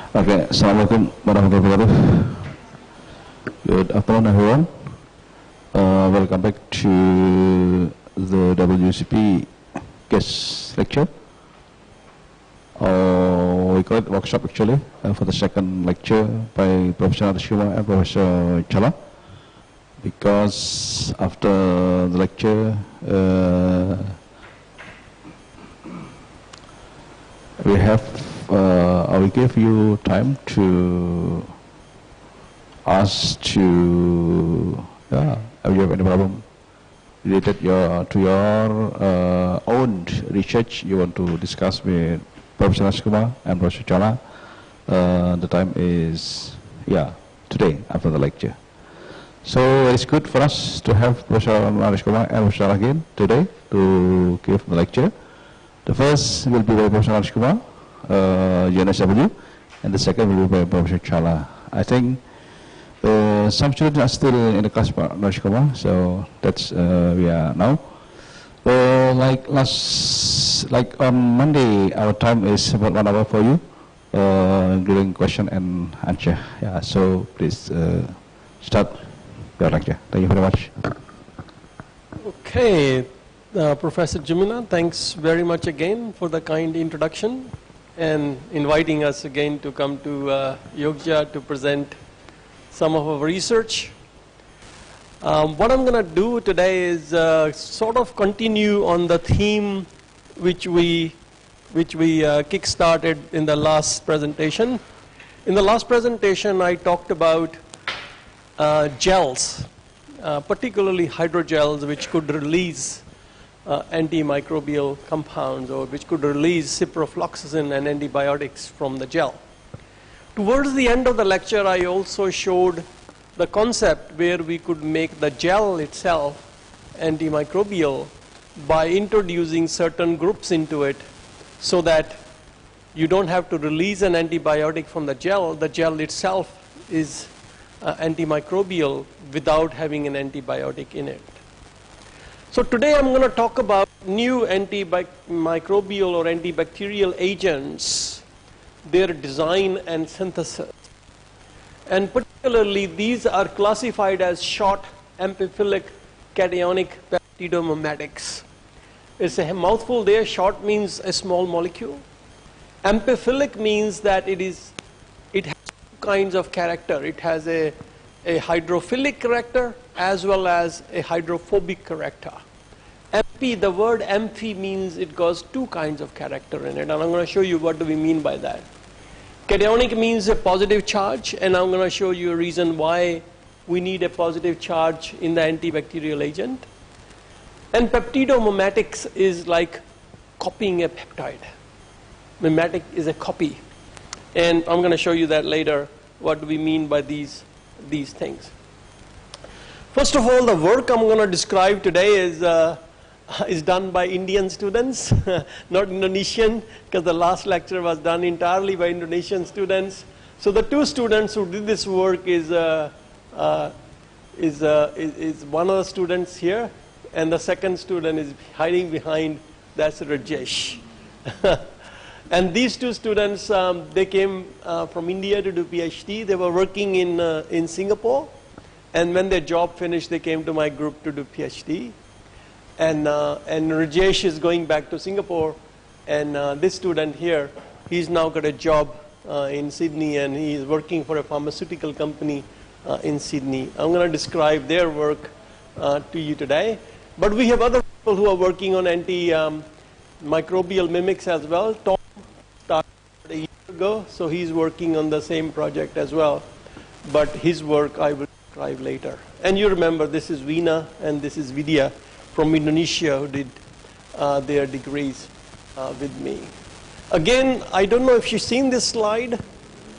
Okay, Assalamualaikum warahmatullahi wabarakatuh. Good afternoon, everyone. Welcome back to the WCP guest lecture. We call it workshop actually for the second lecture by Professor Naresh and Professor Chawla. Because after the lecture, I will give you time to ask if you have any problem related to your own research you want to discuss with Professor Naresh and Professor Chawla. The time is today after the lecture. So it's good for us to have Professor Naresh and Professor Chawla again today to give the lecture. The first will be by Professor Naresh UNSW, and the second will be by Professor Chawla. I think some students are still in the class, Naresh, so that's we are now. Like on Monday, our time is about 1 hour for you, during question and answer. Yeah, so please start your lecture. Thank you very much. Okay, Professor Jumuna, thanks very much again for the kind introduction and inviting us again to come to Yogya to present some of our research. What I'm going to do today is sort of continue on the theme which we kick-started in the last presentation. In the last presentation, I talked about gels, particularly hydrogels, which could release antimicrobial compounds, or which could release ciprofloxacin and antibiotics from the gel. Towards the end of the lecture, I also showed the concept where we could make the gel itself antimicrobial by introducing certain groups into it, so that you don't have to release an antibiotic from the gel itself is antimicrobial without having an antibiotic in it. So today I'm going to talk about new antimicrobial or antibacterial agents, their design and synthesis. And particularly these are classified as short Amphiphilic Cationic Peptidomimetics. It's a mouthful there. Short means a small molecule. Amphiphilic means that it has two kinds of character. It has a hydrophilic character as well as a hydrophobic character. Amphi, the word amphi means it goes two kinds of character in it, and I'm going to show you what do we mean by that. Cationic means a positive charge, and I'm going to show you a reason why we need a positive charge in the antibacterial agent. And peptidomimetics is like copying a peptide. Mimetic is a copy. And I'm going to show you that later, what do we mean by these things. First of all, the work I'm going to describe today is done by Indian students, not Indonesian, because the last lecture was done entirely by Indonesian students. So the two students who did this work is one of the students here, and the second student is hiding behind, that's Rajesh. And these two students, they came from India to do PhD. They were working in Singapore, and when their job finished, they came to my group to do PhD. And Rajesh is going back to Singapore, and this student here, he's now got a job in Sydney, and he is working for a pharmaceutical company in Sydney. I'm going to describe their work to you today. But we have other people who are working on antimicrobial mimics as well. Tom started a year ago, so he's working on the same project as well. But his work I will describe later. And you remember, this is Veena and this is Vidya from Indonesia who did their degrees with me. Again, I don't know if you've seen this slide.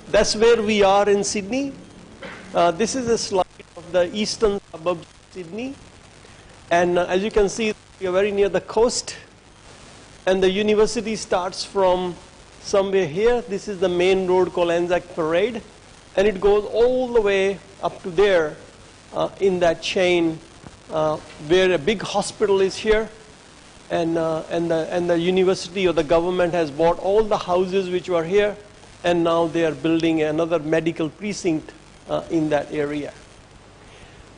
That's where we are in Sydney. This is a slide of the eastern suburbs of Sydney. And as you can see, we are very near the coast. And the university starts from somewhere here. This is the main road called Anzac Parade. And it goes all the way up to there in that chain where a big hospital is here. And the university or the government has bought all the houses which were here. and now they are building another medical precinct in that area.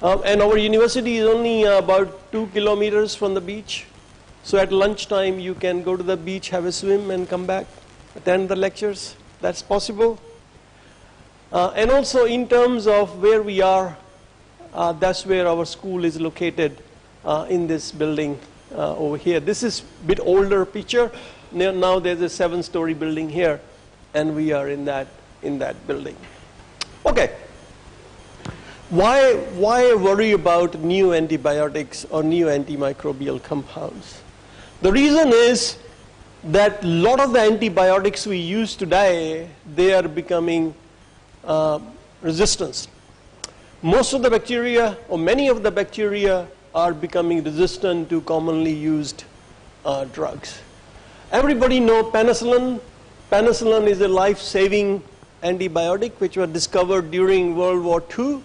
And our university is only about 2 kilometers from the beach. So at lunchtime, you can go to the beach, have a swim, and come back, attend the lectures. That's possible. And also in terms of where we are, that's where our school is located in this building over here. This is a bit older picture. Now there's a 7-story building here, and we are in that building. Okay. Why worry about new antibiotics or new antimicrobial compounds? The reason is that a lot of the antibiotics we use today, they are becoming resistant. Most of the bacteria, or many of the bacteria, are becoming resistant to commonly used drugs. Everybody knows penicillin. Penicillin is a life-saving antibiotic which was discovered during World War II.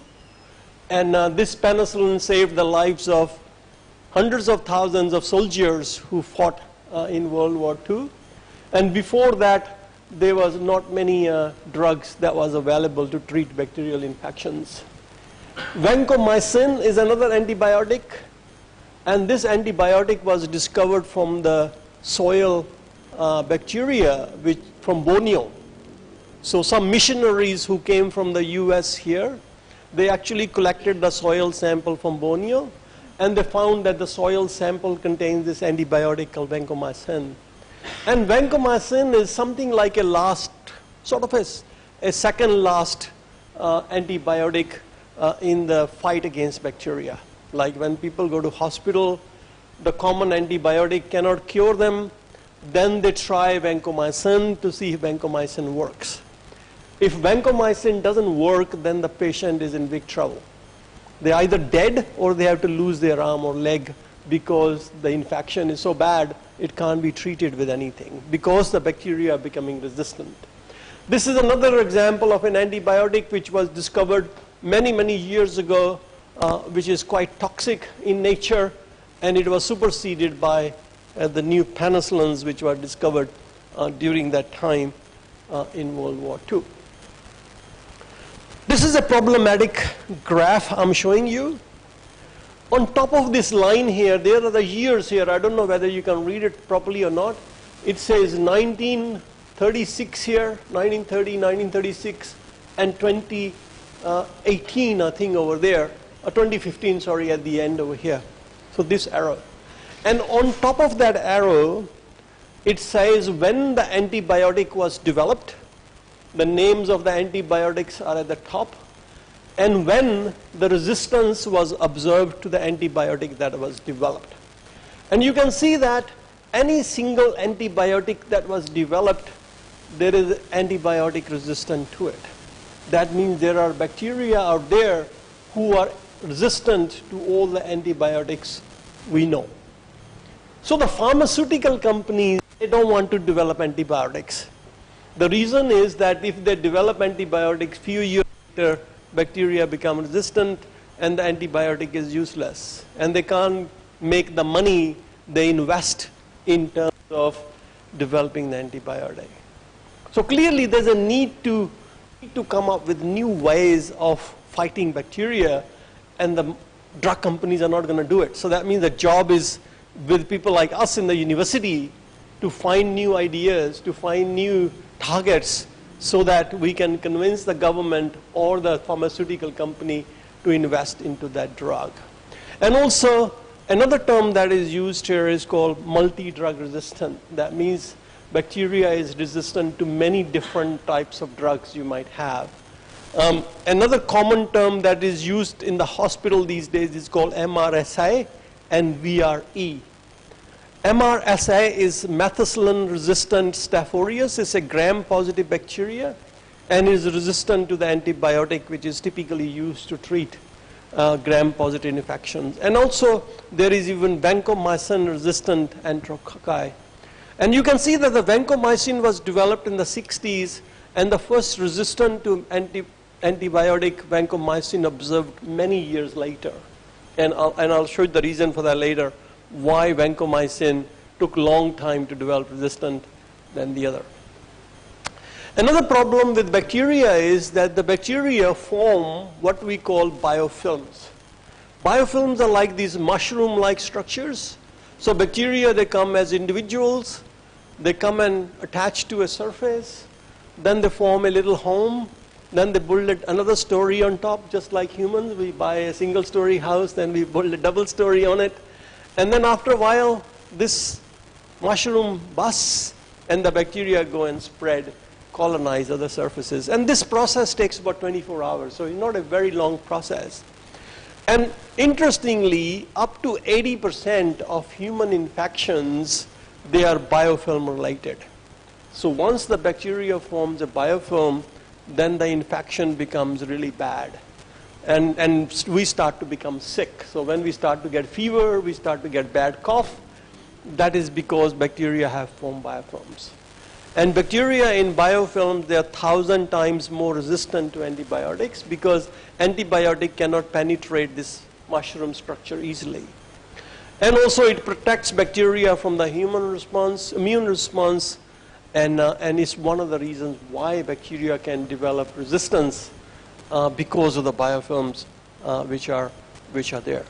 And this penicillin saved the lives of hundreds of thousands of soldiers who fought in World War II. And before that, there was not many drugs that was available to treat bacterial infections. Vancomycin is another antibiotic, and this antibiotic was discovered from the soil bacteria from Borneo. So some missionaries who came from the US here, they actually collected the soil sample from Borneo, and they found that the soil sample contains this antibiotic called vancomycin. And vancomycin is something like a last, sort of a second last antibiotic in the fight against bacteria. Like when people go to hospital, the common antibiotic cannot cure them, then they try vancomycin to see if vancomycin works. If vancomycin doesn't work, then the patient is in big trouble. They're either dead or they have to lose their arm or leg because the infection is so bad it can't be treated with anything because the bacteria are becoming resistant. This is another example of an antibiotic which was discovered many years ago, which is quite toxic in nature, and it was superseded by the new penicillins which were discovered during that time in World War II. This is a problematic graph I'm showing you. On top of this line here, there are the years here. I don't know whether you can read it properly or not. It says 1936 here, 1930, 1936, and 2018, I think, over there. 2015, sorry, at the end over here. So this arrow. And on top of that arrow, it says when the antibiotic was developed. The names of the antibiotics are at the top, and when the resistance was observed to the antibiotic that was developed. And you can see that any single antibiotic that was developed, there is antibiotic resistant to it. That means there are bacteria out there who are resistant to all the antibiotics we know. So the pharmaceutical companies, they don't want to develop antibiotics. The reason is that if they develop antibiotics, few years later, bacteria become resistant and the antibiotic is useless. And they can't make the money they invest in terms of developing the antibiotic. So clearly there's a need to come up with new ways of fighting bacteria, and the drug companies are not going to do it. So that means the job is with people like us in the university to find new ideas, to find new targets so that we can convince the government or the pharmaceutical company to invest into that drug. And also, another term that is used here is called multi-drug resistant. That means bacteria is resistant to many different types of drugs you might have. Another common term that is used in the hospital these days is called MRSA and VRE. MRSA is methicillin-resistant Staph aureus. It's a gram-positive bacteria and is resistant to the antibiotic which is typically used to treat gram-positive infections. And also, there is even vancomycin-resistant enterococci. And you can see that the vancomycin was developed in the 60s, and the first resistant to antibiotic vancomycin observed many years later. And I'll show you the reason for that later, why vancomycin took a long time to develop resistant than the other. Another problem with bacteria is that the bacteria form what we call biofilms. Biofilms are like these mushroom-like structures. So bacteria, they come as individuals, they come and attach to a surface, then they form a little home, then they build another story on top, just like humans. We buy a single-story house, then we build a double story on it. And then after a while, this mushroom busts, and the bacteria go and spread, colonize other surfaces. And this process takes about 24 hours, so it's not a very long process. And interestingly, up to 80% of human infections, they are biofilm related. So once the bacteria forms a biofilm, then the infection becomes really bad. And we start to become sick. So when we start to get fever, we start to get bad cough, that is because bacteria have formed biofilms. And bacteria in biofilms, they are 1,000 times more resistant to antibiotics because antibiotic cannot penetrate this mushroom structure easily. And also it protects bacteria from the human response, immune response, and it's one of the reasons why bacteria can develop resistance because of the biofilms which are there.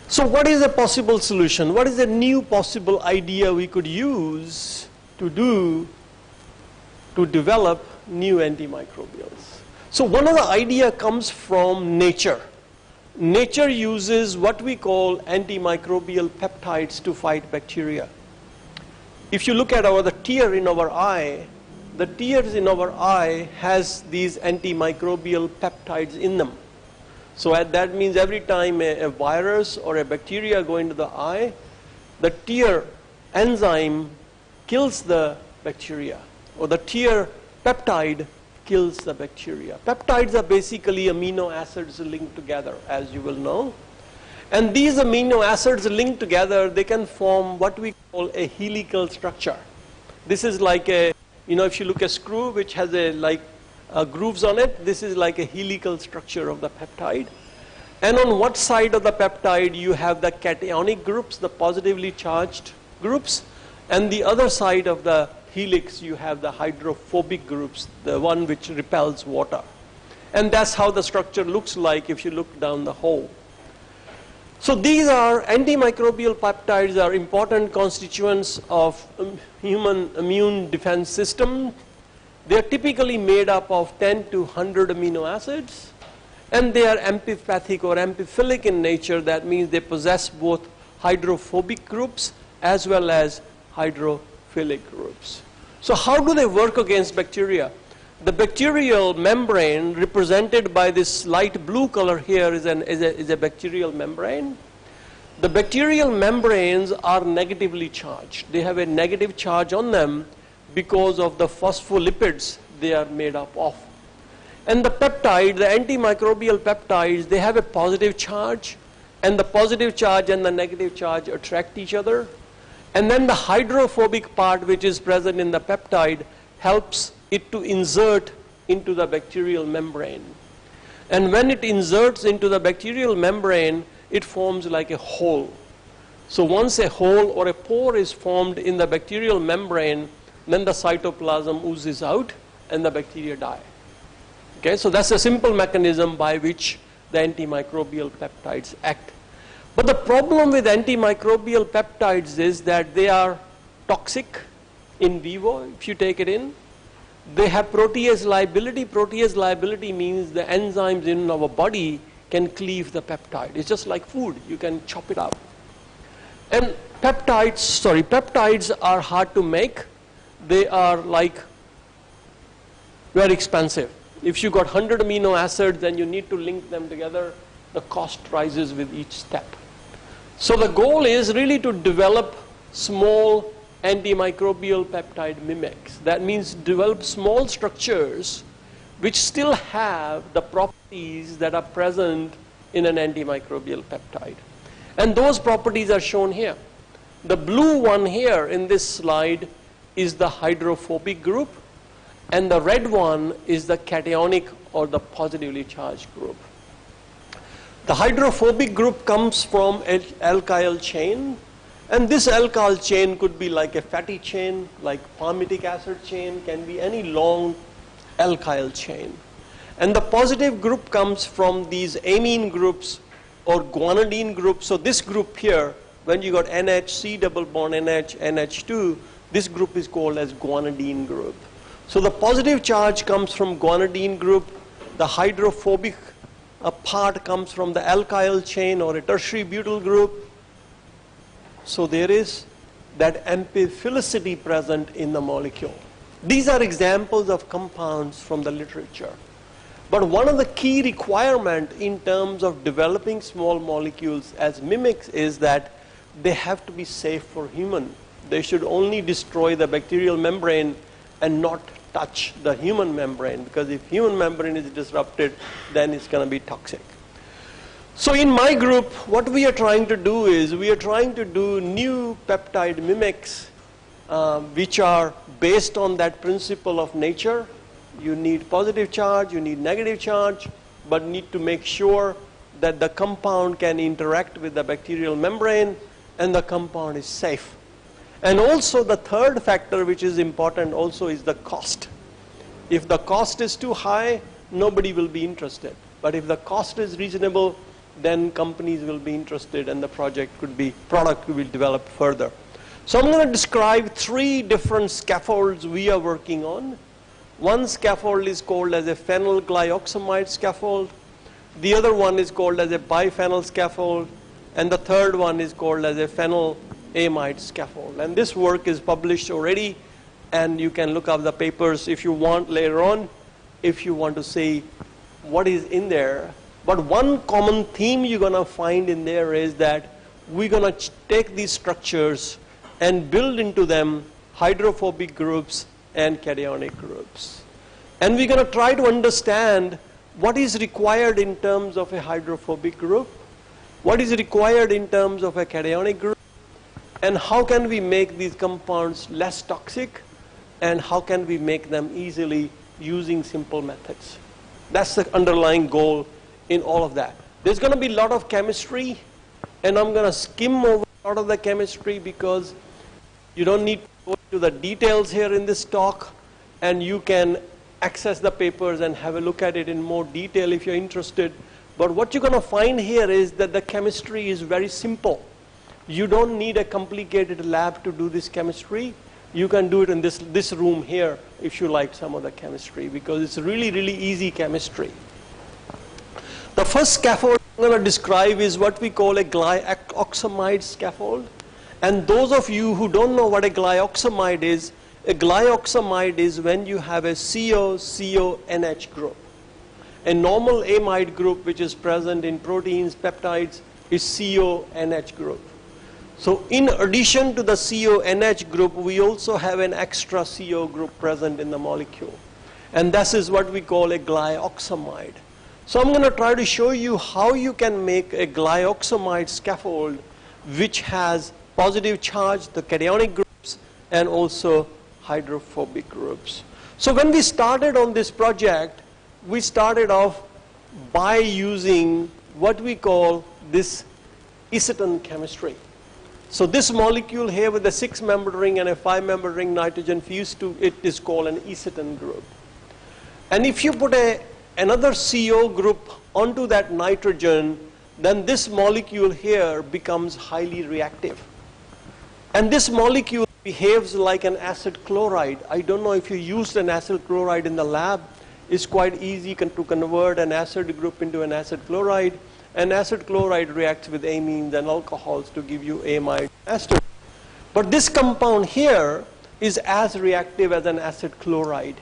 So what is a possible solution? What is a new possible idea we could use to develop new antimicrobials? So one of the idea comes from nature. Nature uses what we call antimicrobial peptides to fight bacteria. If you look at the tear in our eye, the tears in our eye has these antimicrobial peptides in them. So that means every time a virus or a bacteria go into the eye, the tear enzyme kills the bacteria, or the tear peptide kills the bacteria. Peptides are basically amino acids linked together, as you will know. And these amino acids linked together, they can form what we call a helical structure. This is like a, if you look at a screw which has grooves on it, this is like a helical structure of the peptide. And on what side of the peptide you have the cationic groups, the positively charged groups, and the other side of the helix you have the hydrophobic groups, the one which repels water. And that's how the structure looks like if you look down the hole. So these are antimicrobial peptides are important constituents of human immune defense system. They are typically made up of 10 to 100 amino acids, and they are amphipathic or amphiphilic in nature. That means they possess both hydrophobic groups as well as hydrophilic groups. So how do they work against bacteria? The bacterial membrane, represented by this light blue color here, is a bacterial membrane. The bacterial membranes are negatively charged. They have a negative charge on them because of the phospholipids they are made up of. And the peptide, the antimicrobial peptides, they have a positive charge, and the positive charge and the negative charge attract each other. And then the hydrophobic part which is present in the peptide helps it to insert into the bacterial membrane. And when it inserts into the bacterial membrane, it forms like a hole. So once a hole or a pore is formed in the bacterial membrane, then the cytoplasm oozes out and the bacteria die. Okay, so that's a simple mechanism by which the antimicrobial peptides act. But the problem with antimicrobial peptides is that they are toxic in vivo if you take it in. They have protease liability. Protease liability means the enzymes in our body can cleave the peptide. It's just like food. You can chop it up. And peptides are hard to make. They are very expensive. If you got 100 amino acids and you need to link them together, the cost rises with each step. So the goal is really to develop small antimicrobial peptide mimics. That means develop small structures which still have the properties that are present in an antimicrobial peptide. And those properties are shown here. The blue one here in this slide is the hydrophobic group, and the red one is the cationic or the positively charged group. The hydrophobic group comes from an alkyl chain, And this alkyl chain could be like a fatty chain, like palmitic acid chain, can be any long alkyl chain. And the positive group comes from these amine groups or guanidine groups. So this group here, when you got NH, C double bond NH, NH2, this group is called as guanidine group. So the positive charge comes from guanidine group. The hydrophobic part comes from the alkyl chain or a tertiary butyl group. So there is that amphiphilicity present in the molecule. These are examples of compounds from the literature. But one of the key requirements in terms of developing small molecules as mimics is that they have to be safe for human. They should only destroy the bacterial membrane and not touch the human membrane, because if human membrane is disrupted, then it's going to be toxic. So in my group, what we are trying to do is we are trying to do new peptide mimics which are based on that principle of nature. You need positive charge, you need negative charge, but need to make sure that the compound can interact with the bacterial membrane and the compound is safe. And also the third factor which is important also is the cost. If the cost is too high, nobody will be interested. But if the cost is reasonable, then companies will be interested and the product could be developed further. So I'm going to describe 3 different scaffolds we are working on. One scaffold is called as a phenyl glyoxamide scaffold. The other one is called as a biphenyl scaffold. And the third one is called as a phenyl amide scaffold. And this work is published already, and you can look up the papers if you want later on, if you want to see what is in there. But one common theme you're going to find in there is that we're going to take these structures and build into them hydrophobic groups and cationic groups. And we're going to try to understand what is required in terms of a hydrophobic group, what is required in terms of a cationic group, and how can we make these compounds less toxic, and how can we make them easily using simple methods. That's the underlying goal in all of that. There's going to be a lot of chemistry, and I'm going to skim over a lot of the chemistry because you don't need to go into the details here in this talk, and you can access the papers and have a look at it in more detail if you're interested. But what you're going to find here is that the chemistry is very simple. You don't need a complicated lab to do this chemistry. You can do it in this room here if you like some of the chemistry, because it's really, really easy chemistry. The first scaffold I'm going to describe is what we call a glyoxamide scaffold. And those of you who don't know what a glyoxamide is when you have a CO-NH group. A normal amide group which is present in proteins, peptides, is CO-NH group. So in addition to the CO-NH group, we also have an extra CO group present in the molecule. And this is what we call a glyoxamide. So I'm going to try to show you how you can make a glyoxamide scaffold which has positive charge, the cationic groups, and also hydrophobic groups. So when we started on this project, we started off by using what we call this acetone chemistry. So this molecule here with a 6-membered ring and a 5-membered ring nitrogen fused to it is called an acetone group. And if you put another CO group onto that nitrogen, then this molecule here becomes highly reactive. And this molecule behaves like an acid chloride. I don't know if you used an acid chloride in the lab. It's quite easy to convert an acid group into an acid chloride. And acid chloride reacts with amines and alcohols to give you amide ester. But this compound here is as reactive as an acid chloride.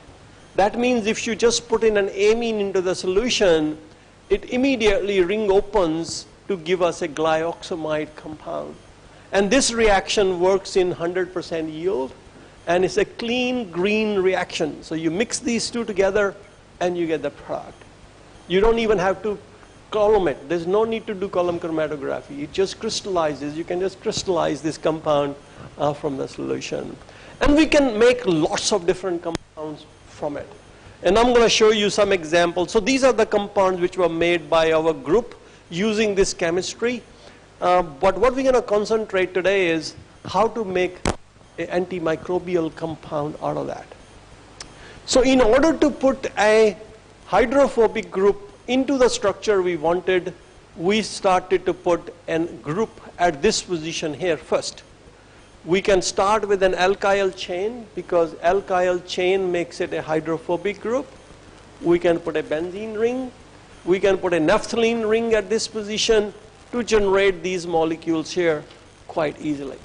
That means if you just put in an amine into the solution, it immediately ring opens to give us a glyoxamide compound. And this reaction works in 100% yield, and it's a clean green reaction. So you mix these two together and you get the product. You don't even have to column it. There's no need to do column chromatography. It just crystallizes. You can just crystallize this compound from the solution. And we can make lots of different compounds from it. And I'm going to show you some examples. So these are the compounds which were made by our group using this chemistry. But what we're going to concentrate today is how to make an antimicrobial compound out of that. So in order to put a hydrophobic group into the structure we wanted, we started to put a group at this position here first. We can start with an alkyl chain because alkyl chain makes it a hydrophobic group. We can put a benzene ring. We can put a naphthalene ring at this position to generate these molecules here quite easily.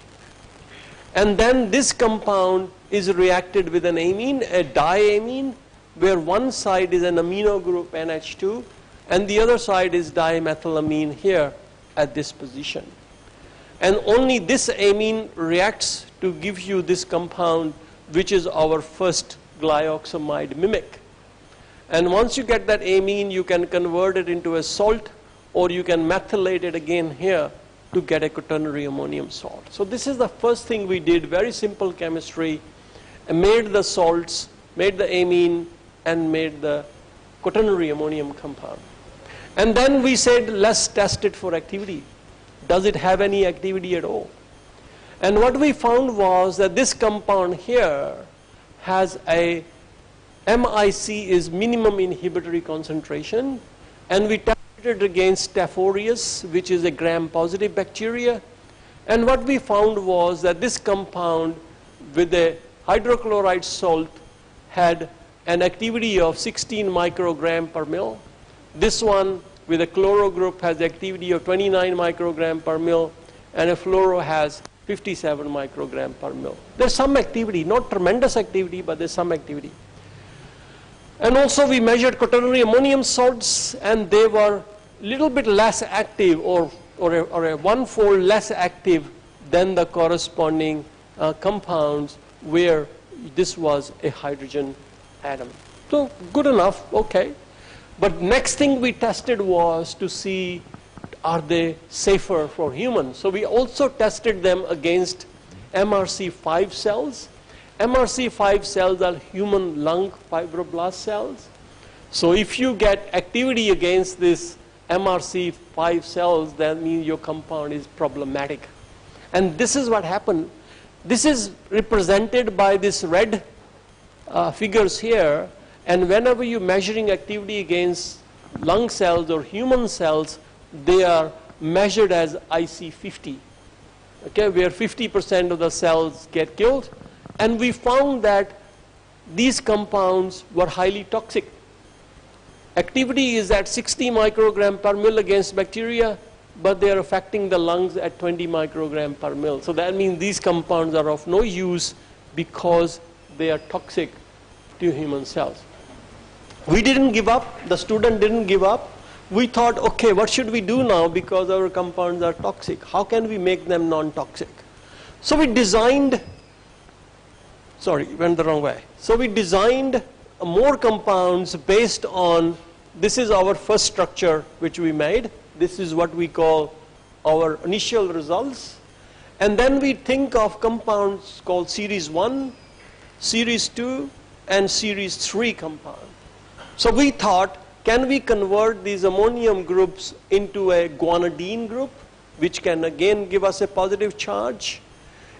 And then this compound is reacted with an amine, a diamine, where one side is an amino group NH2 and the other side is dimethylamine here at this position. And only this amine reacts to give you this compound, which is our first glyoxamide mimic. And once you get that amine, you can convert it into a salt, or you can methylate it again here to get a quaternary ammonium salt. So this is the first thing we did, very simple chemistry, made the salts, made the amine, and made the quaternary ammonium compound. And then we said, let's test it for activity. Does it have any activity at all? And what we found was that this compound here has a MIC is minimum inhibitory concentration, and we tested it against Staph aureus, which is a gram-positive bacteria. And what we found was that this compound with a hydrochloride salt had an activity of 16 microgram per mil. This one with a chloro group has activity of 29 microgram per mil, and a fluoro has 57 microgram per mil. There's some activity, not tremendous activity, but there's some activity. And also we measured quaternary ammonium salts, and they were a little bit less active, or a one-fold less active than the corresponding compounds where this was a hydrogen atom. So good enough, okay. But next thing we tested was to see, are they safer for humans? So we also tested them against MRC5 cells. MRC5 cells are human lung fibroblast cells. So if you get activity against this MRC5 cells, that means your compound is problematic. And this is what happened. This is represented by this red figures here. And whenever you're measuring activity against lung cells or human cells, they are measured as Ic50, okay, where 50% of the cells get killed. And we found that these compounds were highly toxic. Activity is at 60 microgram per mil against bacteria, but they are affecting the lungs at 20 microgram per mil. So that means these compounds are of no use because they are toxic to human cells. We didn't give up. The student didn't give up. We thought, okay, what should we do now because our compounds are toxic? How can we make them non-toxic? So we designed, sorry, went the wrong way. So we designed more compounds based on, this is our first structure which we made. This is what we call our initial results. And then we think of compounds called series 1, series 2, and series 3 compounds. So we thought, can we convert these ammonium groups into a guanidine group, which can again give us a positive charge?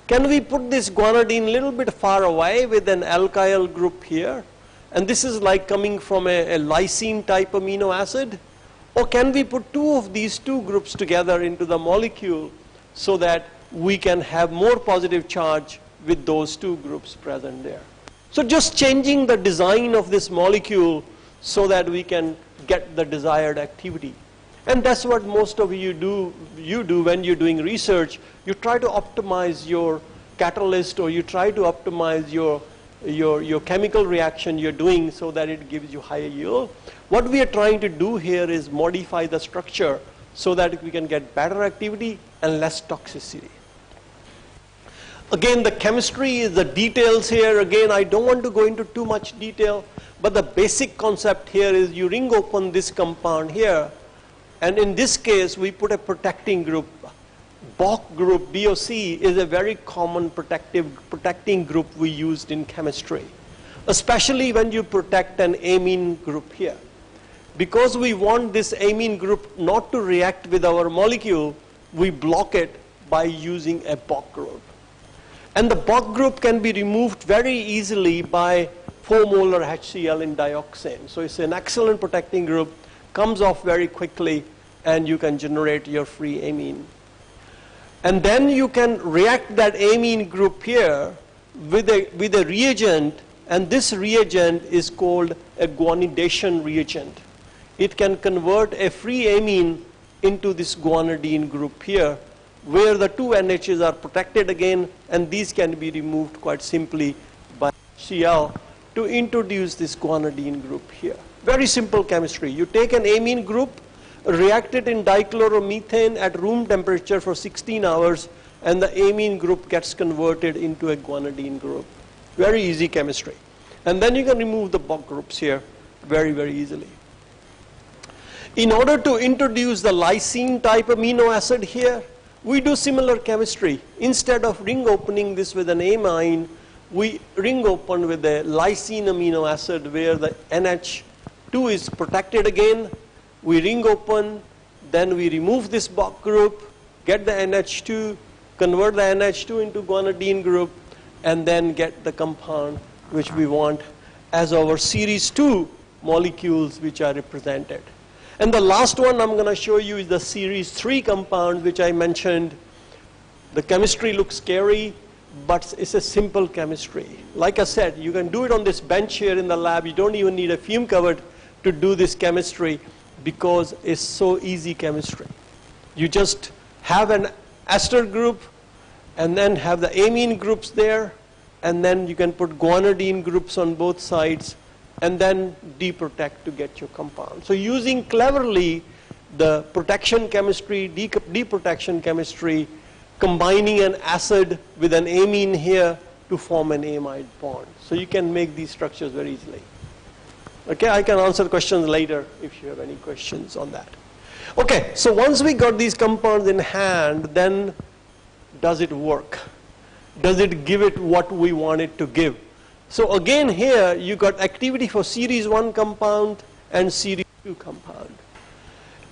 Can we put this guanidine a little bit far away with an alkyl group here? And this is like coming from a lysine type amino acid. Or can we put two of these two groups together into the molecule so that we can have more positive charge with those two groups present there? So just changing the design of this molecule so that we can get the desired activity. And that's what most of you do when you're doing research. You try to optimize your catalyst, or you try to optimize your chemical reaction you're doing so that it gives you higher yield. What we are trying to do here is modify the structure so that we can get better activity and less toxicity. Again, the chemistry is the details here. Again, I don't want to go into too much detail, but the basic concept here is you ring open this compound here, and in this case we put a protecting group. BOC group, BOC, is a very common protecting group we used in chemistry, especially when you protect an amine group here. Because we want this amine group not to react with our molecule, we block it by using a Bock group. And the Bock group can be removed very easily by 4 molar HCl in dioxane. So it's an excellent protecting group, comes off very quickly, and you can generate your free amine. And then you can react that amine group here with a reagent, and this reagent is called a guanidation reagent. It can convert a free amine into this guanidine group here, where the 2 NHs are protected again, and these can be removed quite simply by HCl to introduce this guanidine group here. Very simple chemistry. You take an amine group, react it in dichloromethane at room temperature for 16 hours, and the amine group gets converted into a guanidine group. Very easy chemistry. And then you can remove the Bock groups here very, very easily. In order to introduce the lysine type amino acid here, we do similar chemistry. Instead of ring opening this with an amine, we ring open with a lysine amino acid where the NH2 is protected again. We ring open, then we remove this Bock group, get the NH2, convert the NH2 into guanidine group, and then get the compound which we want as our series 2 molecules which are represented. And the last one I'm going to show you is the series 3 compound which I mentioned. The chemistry looks scary, but it's a simple chemistry. Like I said, you can do it on this bench here in the lab. You don't even need a fume cupboard to do this chemistry because it's so easy chemistry. You just have an ester group and then have the amine groups there, and then you can put guanidine groups on both sides and then deprotect to get your compound. So using cleverly the protection chemistry, deprotection chemistry, combining an acid with an amine here to form an amide bond. So you can make these structures very easily. Okay, I can answer questions later if you have any questions on that. Okay, so once we got these compounds in hand, then does it work? Does it give it what we want it to give? So again here you got activity for series 1 compound and series 2 compound.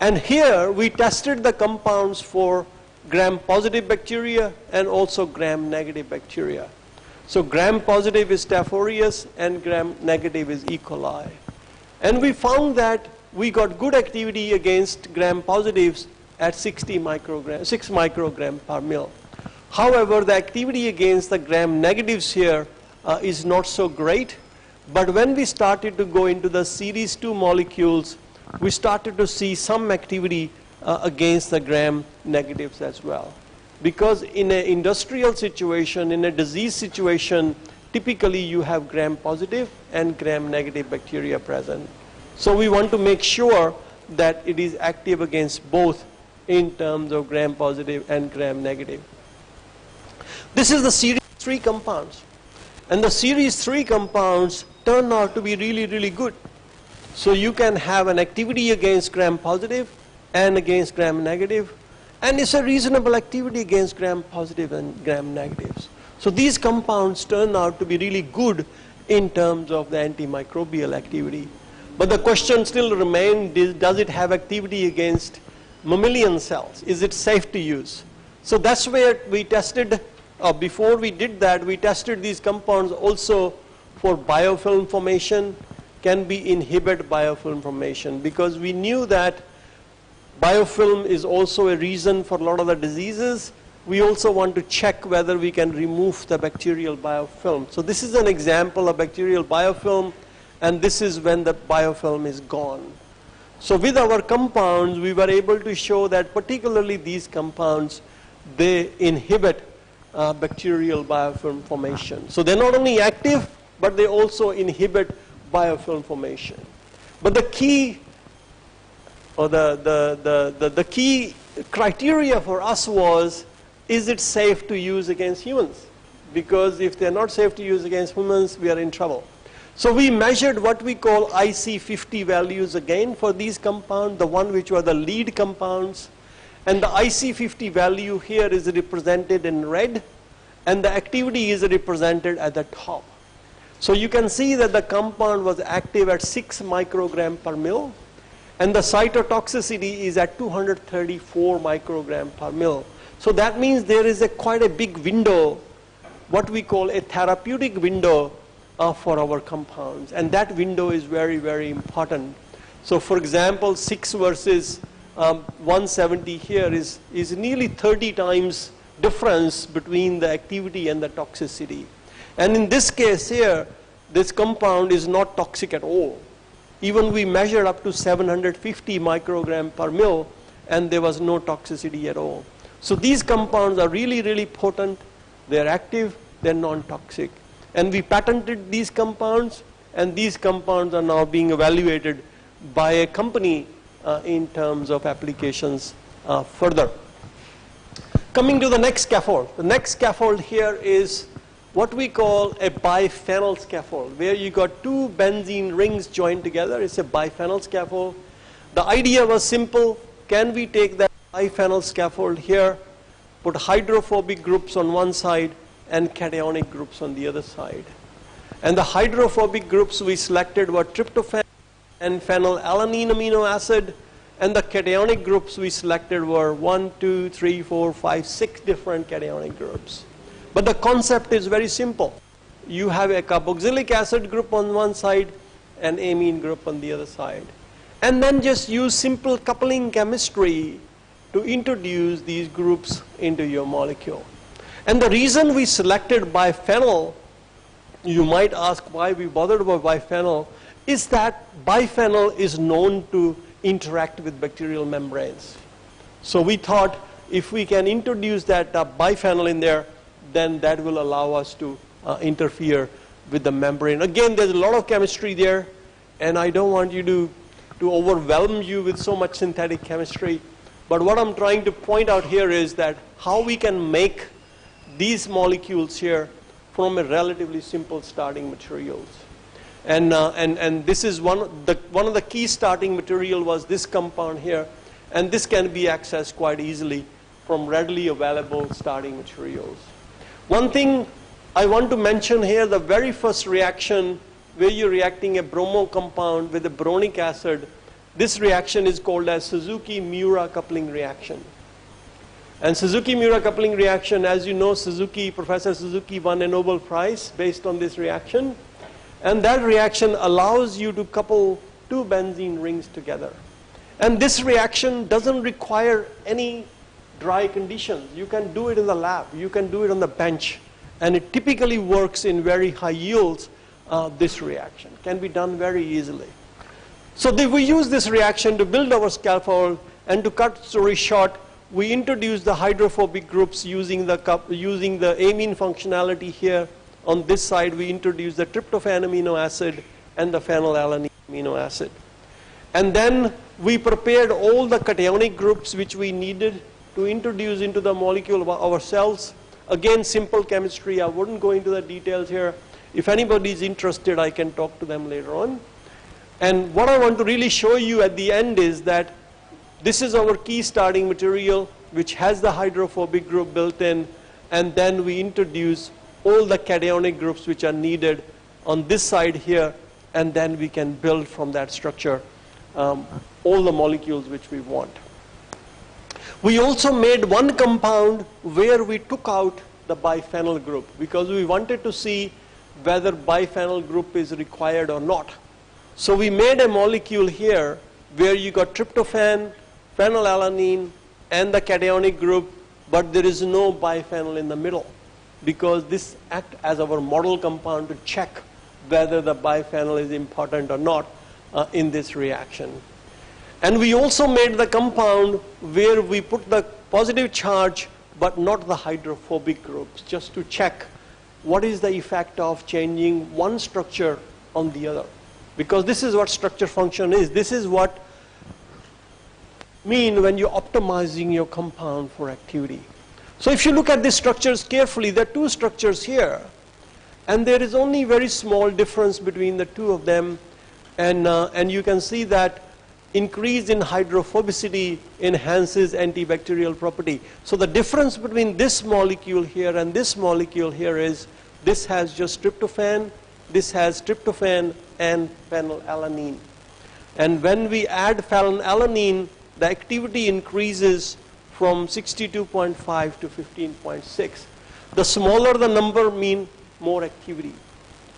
And here we tested the compounds for gram-positive bacteria and also gram-negative bacteria. So gram-positive is Staph aureus and gram-negative is E. coli. And we found that we got good activity against gram-positives at 6 microgram per mil. However, the activity against the gram-negatives here is not so great. But when we started to go into the series 2 molecules, we started to see some activity against the gram-negatives as well. Because in an industrial situation, in a disease situation, typically you have gram-positive and gram-negative bacteria present. So we want to make sure that it is active against both in terms of gram-positive and gram-negative. This is the series 3 compounds. And the series 3 compounds turn out to be really, really good. So you can have an activity against gram-positive and against gram-negative. And it's a reasonable activity against gram-positive and gram-negatives. So these compounds turn out to be really good in terms of the antimicrobial activity. But the question still remains, does it have activity against mammalian cells? Is it safe to use? So that's where we tested, before we did that, we tested these compounds also for biofilm formation, can be inhibit biofilm formation, because we knew that biofilm is also a reason for a lot of the diseases. We also want to check whether we can remove the bacterial biofilm. So this is an example of bacterial biofilm, and this is when the biofilm is gone. So with our compounds, we were able to show that particularly these compounds, they inhibit bacterial biofilm formation. So they're not only active, but they also inhibit biofilm formation. But the key, or the key criteria for us was, is it safe to use against humans? Because if they're not safe to use against humans, we are in trouble. So we measured what we call Ic50 values again for these compounds, the one which were the lead compounds. And the Ic50 value here is represented in red, and the activity is represented at the top. So you can see that the compound was active at 6 microgram per mil, and the cytotoxicity is at 234 microgram per mil. So that means there is quite a big window, what we call a therapeutic window for our compounds, and that window is very, very important. So for example, 6 versus 170 here is nearly 30 times difference between the activity and the toxicity. And in this case here, this compound is not toxic at all. Even we measured up to 750 microgram per mil, and there was no toxicity at all. So these compounds are really, really potent. They're active, they're non-toxic. And we patented these compounds, and these compounds are now being evaluated by a company in terms of applications further. Coming to the next scaffold. The next scaffold here is what we call a biphenyl scaffold, where you got 2 benzene rings joined together. It's a biphenyl scaffold. The idea was simple. Can we take that biphenyl scaffold here, put hydrophobic groups on one side and cationic groups on the other side? And the hydrophobic groups we selected were tryptophan and phenylalanine amino acid, and the cationic groups we selected were 1, 2, 3, 4, 5, 6 different cationic groups. But the concept is very simple. You have a carboxylic acid group on one side and amine group on the other side. And then just use simple coupling chemistry to introduce these groups into your molecule. And the reason we selected biphenyl, you might ask why we bothered about biphenyl, is that biphenyl is known to interact with bacterial membranes. So we thought if we can introduce that biphenyl in there, then that will allow us to interfere with the membrane. Again, there's a lot of chemistry there, and I don't want you to overwhelm you with so much synthetic chemistry. But what I'm trying to point out here is that how we can make these molecules here from a relatively simple starting materials. And this is one of the key starting material was this compound here, and this can be accessed quite easily from readily available starting materials. One thing I want to mention here, the very first reaction where you're reacting a bromo compound with a boronic acid, this reaction is called as Suzuki-Miura coupling reaction. And Suzuki-Miura coupling reaction, as you know, Professor Suzuki won a Nobel Prize based on this reaction. And that reaction allows you to couple 2 benzene rings together. And this reaction doesn't require any dry conditions. You can do it in the lab. You can do it on the bench. And it typically works in very high yields. This reaction can be done very easily. So we use this reaction to build our scaffold, and to cut story short, we introduce the hydrophobic groups using the amine functionality here. On this side, we introduce the tryptophan amino acid and the phenylalanine amino acid. And then we prepared all the cationic groups which we needed to introduce into the molecule ourselves. Again, simple chemistry. I wouldn't go into the details here. If anybody is interested, I can talk to them later on. And what I want to really show you at the end is that this is our key starting material, which has the hydrophobic group built in, and then we introduce all the cationic groups which are needed on this side here, and then we can build from that structure all the molecules which we want. We also made one compound where we took out the biphenyl group, because we wanted to see whether biphenyl group is required or not. So we made a molecule here where you got tryptophan, phenylalanine, and the cationic group, but there is no biphenyl in the middle, because this acts as our model compound to check whether the biphenyl is important or not in this reaction. And we also made the compound where we put the positive charge but not the hydrophobic groups, just to check what is the effect of changing one structure on the other. Because this is what structure function is. This is what mean when you're optimizing your compound for activity. So if you look at these structures carefully, there are 2 structures here, and there is only very small difference between the 2 of them, and you can see that increase in hydrophobicity enhances antibacterial property. So the difference between this molecule here and this molecule here is this has just tryptophan, this has tryptophan and phenylalanine. And when we add phenylalanine, the activity increases from 62.5 to 15.6. The smaller the number mean more activity.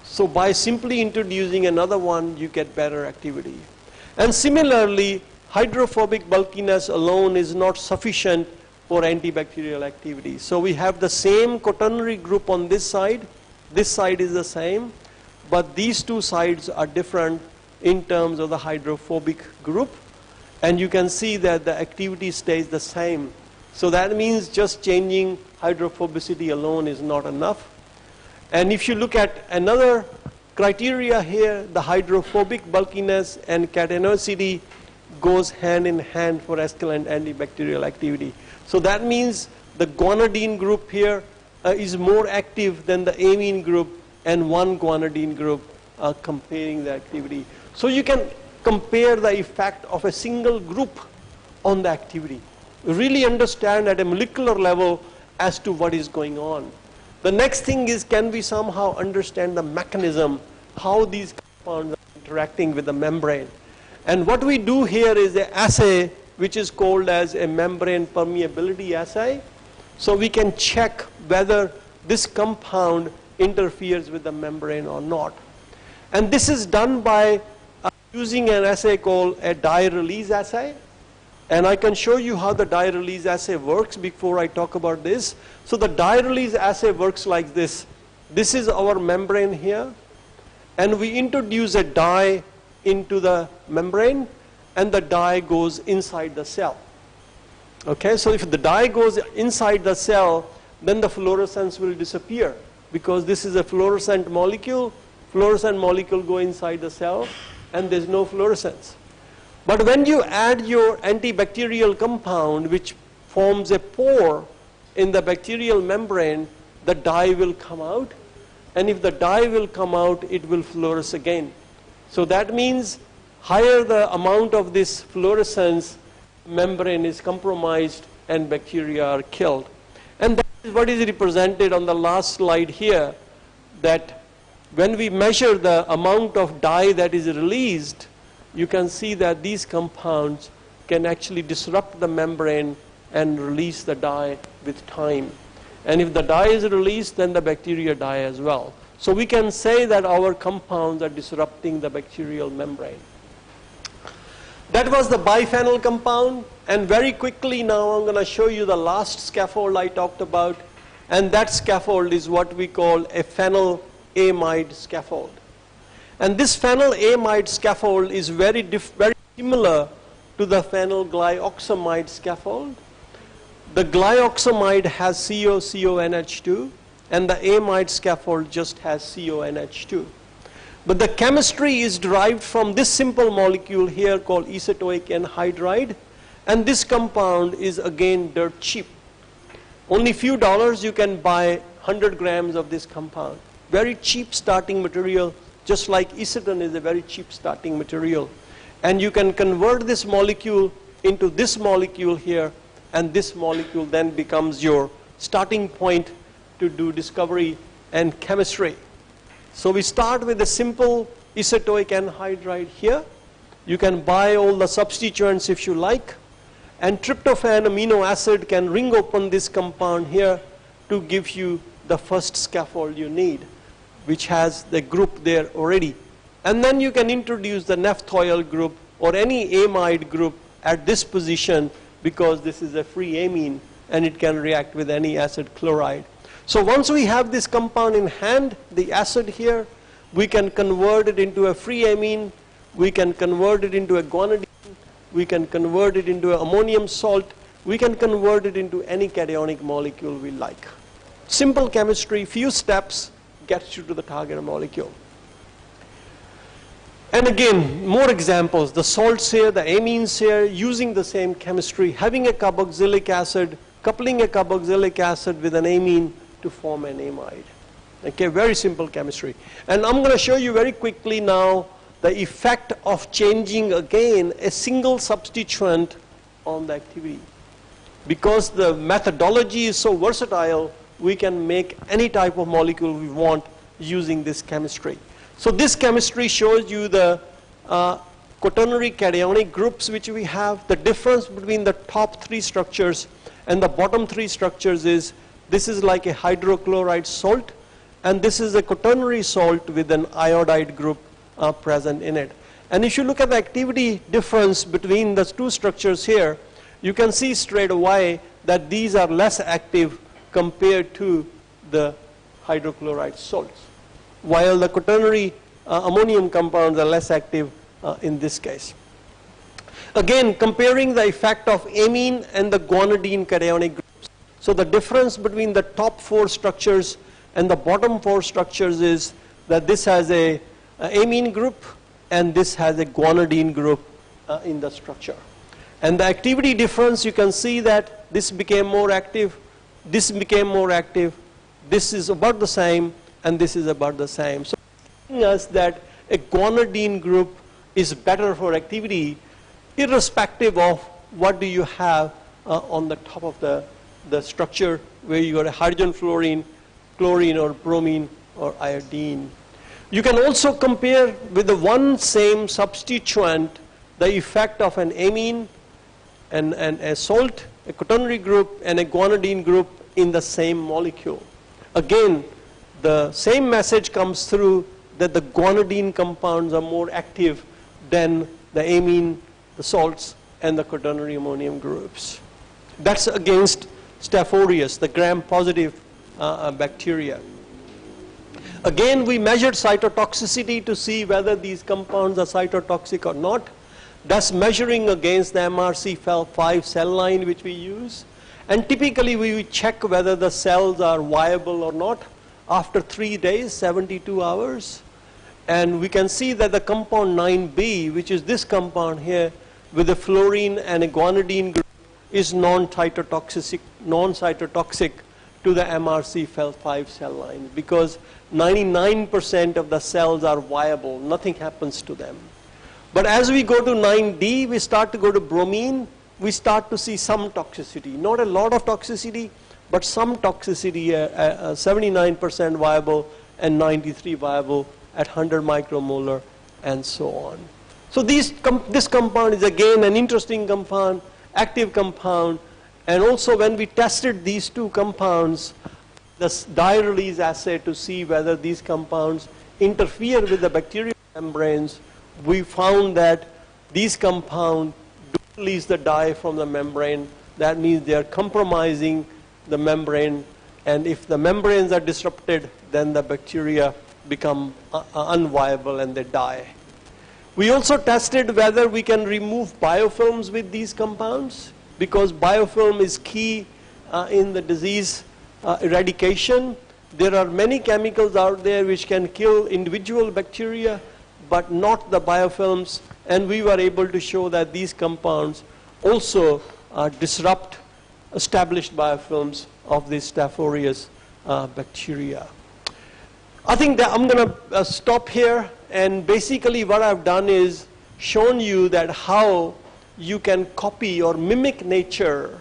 So by simply introducing another one, you get better activity. And similarly, hydrophobic bulkiness alone is not sufficient for antibacterial activity. So we have the same quaternary group on this side is the same, but these two sides are different in terms of the hydrophobic group, and you can see that the activity stays the same. So that means just changing hydrophobicity alone is not enough. And if you look at another criteria here, the hydrophobic bulkiness and catianicity goes hand in hand for escalent antibacterial activity. So that means the guanidine group here is more active than the amine group, and one guanidine group comparing the activity. So you can compare the effect of a single group on the activity. Really understand at a molecular level as to what is going on. The next thing is, can we somehow understand the mechanism, how these compounds are interacting with the membrane. And what we do here is an assay which is called as a membrane permeability assay. So we can check whether this compound interferes with the membrane or not. And this is done by using an assay called a dye release assay. And I can show you how the dye release assay works before I talk about this. So the dye release assay works like this. This is our membrane here, and we introduce a dye into the membrane, and the dye goes inside the cell. Okay, so if the dye goes inside the cell, then the fluorescence will disappear, because this is a fluorescent molecule. Fluorescent molecule go inside the cell, and there's no fluorescence. But when you add your antibacterial compound, which forms a pore in the bacterial membrane, the dye will come out. And if the dye will come out, it will fluoresce again. So that means higher the amount of this fluorescence, membrane is compromised and bacteria are killed. And that is what is represented on the last slide here, that when we measure the amount of dye that is released, you can see that these compounds can actually disrupt the membrane and release the dye with time. And if the dye is released, then the bacteria die as well. So we can say that our compounds are disrupting the bacterial membrane. That was the biphenyl compound. And very quickly now I'm going to show you the last scaffold I talked about. And that scaffold is what we call a phenylamide scaffold. And this phenylamide scaffold is very similar to the phenyl glyoxamide scaffold. The glyoxamide has CONH2, and the amide scaffold just has CONH2. But the chemistry is derived from this simple molecule here called acetoic anhydride, and this compound is again dirt cheap. Only few dollars you can buy 100 grams of this compound. Very cheap starting material, just like acetone is a very cheap starting material. And you can convert this molecule into this molecule here, and this molecule then becomes your starting point to do discovery and chemistry. So we start with a simple acetoic anhydride here. You can buy all the substituents if you like. And tryptophan amino acid can ring open this compound here to give you the first scaffold you need, which has the group there already. And then you can introduce the naphthoyl group or any amide group at this position, because this is a free amine and it can react with any acid chloride. So once we have this compound in hand, the acid here, we can convert it into a free amine, we can convert it into a guanidine, we can convert it into an ammonium salt, we can convert it into any cationic molecule we like. Simple chemistry, few steps, gets you to the target molecule. And again, more examples, the salts here, the amines here, using the same chemistry, having a carboxylic acid, coupling a carboxylic acid with an amine to form an amide. Okay, very simple chemistry. And I'm going to show you very quickly now the effect of changing again a single substituent on the activity. Because the methodology is so versatile, we can make any type of molecule we want using this chemistry. So this chemistry shows you the quaternary cationic groups which we have. The difference between the top 3 structures and the bottom 3 structures is this is like a hydrochloride salt, and this is a quaternary salt with an iodide group present in it. And if you look at the activity difference between the 2 structures here, you can see straight away that these are less active compared to the hydrochloride salts, while the quaternary ammonium compounds are less active in this case. Again, comparing the effect of amine and the guanidine cationic groups. So the difference between the top 4 structures and the bottom 4 structures is that this has a amine group and this has a guanidine group in the structure. And the activity difference, you can see that this became more active, this became more active, this is about the same, and this is about the same. So telling us that a guanidine group is better for activity irrespective of what do you have on the top of the structure, where you got a hydrogen fluorine, chlorine or bromine or iodine. You can also compare with the one same substituent the effect of an amine and a salt, a quaternary group and a guanidine group in the same molecule. Again, the same message comes through that the guanidine compounds are more active than the amine, the salts and the quaternary ammonium groups. That's against Staph aureus, the gram-positive bacteria. Again, we measured cytotoxicity to see whether these compounds are cytotoxic or not. That's measuring against the MRC5 cell line which we use. And typically we check whether the cells are viable or not after 3 days, 72 hours. And we can see that the compound 9B, which is this compound here with a fluorine and a guanidine group, is non-cytotoxic to the MRC5 cell line, because 99% of the cells are viable, nothing happens to them. But as we go to 9D, we start to go to bromine, we start to see some toxicity. Not a lot of toxicity, but some toxicity, 79% viable and 93 viable at 100 micromolar and so on. So this compound is again an interesting compound, active compound, and also when we tested these 2 compounds, the dye release assay to see whether these compounds interfere with the bacterial membranes, we found that these compounds do release the dye from the membrane. That means they are compromising the membrane, and if the membranes are disrupted, then the bacteria become unviable and they die. We also tested whether we can remove biofilms with these compounds, because biofilm is key in the disease eradication. There are many chemicals out there which can kill individual bacteria, but not the biofilms, and we were able to show that these compounds also disrupt established biofilms of the Staph aureus bacteria. I think that I'm going to stop here, and basically what I've done is shown you that how you can copy or mimic nature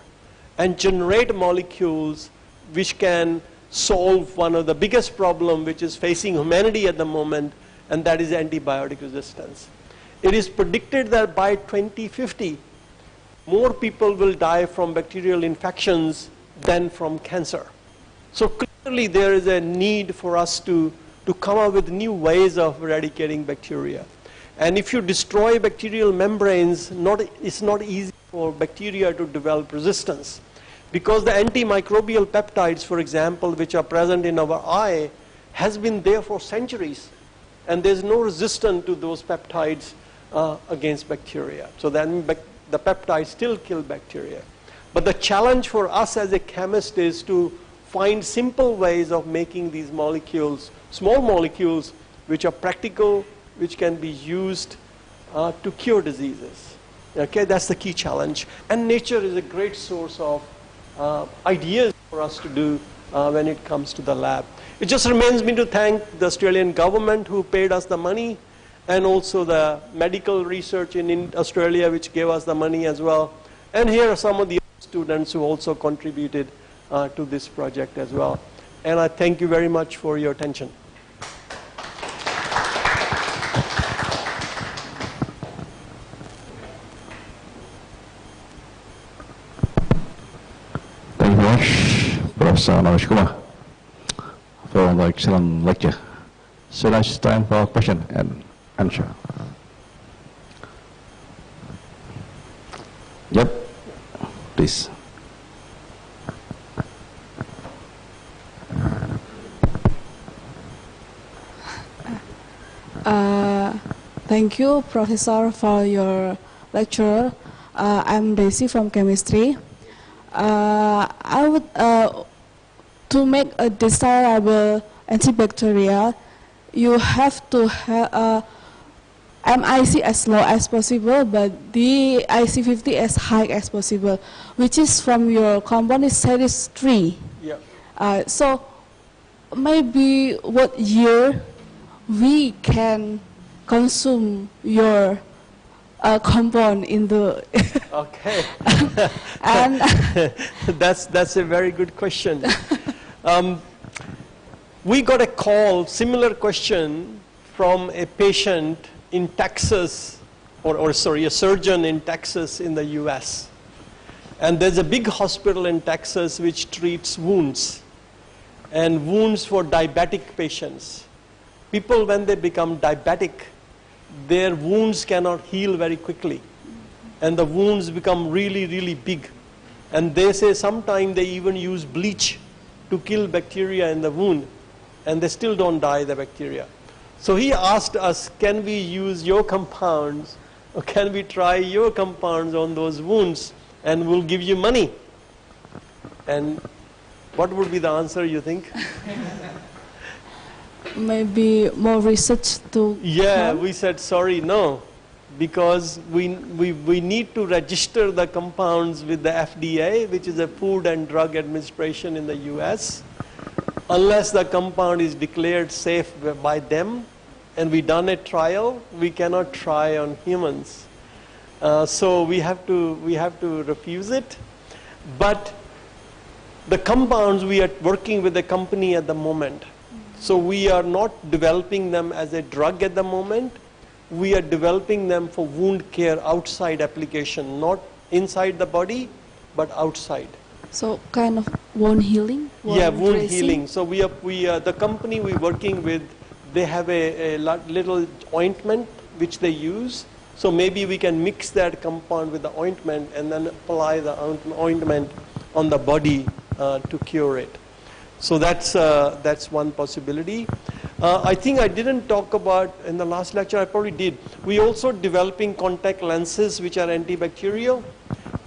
and generate molecules which can solve one of the biggest problems which is facing humanity at the moment, and that is antibiotic resistance. It is predicted that by 2050, more people will die from bacterial infections than from cancer. So clearly there is a need for us to come up with new ways of eradicating bacteria. And if you destroy bacterial membranes, it's not easy for bacteria to develop resistance, because the antimicrobial peptides, for example, which are present in our eye, has been there for centuries, and there's no resistance to those peptides against bacteria. So then the peptides still kill bacteria. But the challenge for us as a chemist is to find simple ways of making these molecules, small molecules, which are practical, which can be used to cure diseases. Okay, that's the key challenge. And nature is a great source of ideas for us to do when it comes to the lab. It just remains me to thank the Australian government who paid us the money, and also the medical research in Australia which gave us the money as well. And here are some of the students who also contributed to this project as well. And I thank you very much for your attention. Professor Naresh Kumar for the excellent lecture. So now it's time for question and answer. Yep, please. Thank you, Professor, for your lecture. I'm Daisy from chemistry. I would, to make a desirable antibacterial, you have to have MIC as low as possible, but the Ic50 as high as possible, which is from your compound is series 3. Yeah. So maybe what year we can consume your compound in the Okay. and That's a very good question. We got a call, similar question, from a patient in Texas, or sorry, a surgeon in Texas in the US. And there's a big hospital in Texas which treats wounds, and wounds for diabetic patients. People, when they become diabetic, their wounds cannot heal very quickly, and the wounds become really, really big. And they say sometimes they even use bleach to kill bacteria in the wound, and they still don't die, the bacteria. So he asked us, can we use your compounds, or can we try your compounds on those wounds, and we'll give you money? And what would be the answer, you think? maybe more research to Yeah, come? we said, sorry, no, because we need to register the compounds with the FDA, which is the Food and Drug Administration in the US. Unless the compound is declared safe by them, and we done a trial, we cannot try on humans. So we have to refuse it. But the compounds, we are working with the company at the moment. So we are not developing them as a drug at the moment. We are developing them for wound care outside application, not inside the body, but outside. So kind of wound healing? Yeah, wound dressing? healing. So the company we're working with, they have a little ointment which they use. So maybe we can mix that compound with the ointment and then apply the ointment on the body to cure it. So that's one possibility. I think I didn't talk about in the last lecture, I probably did. We also developing contact lenses which are antibacterial.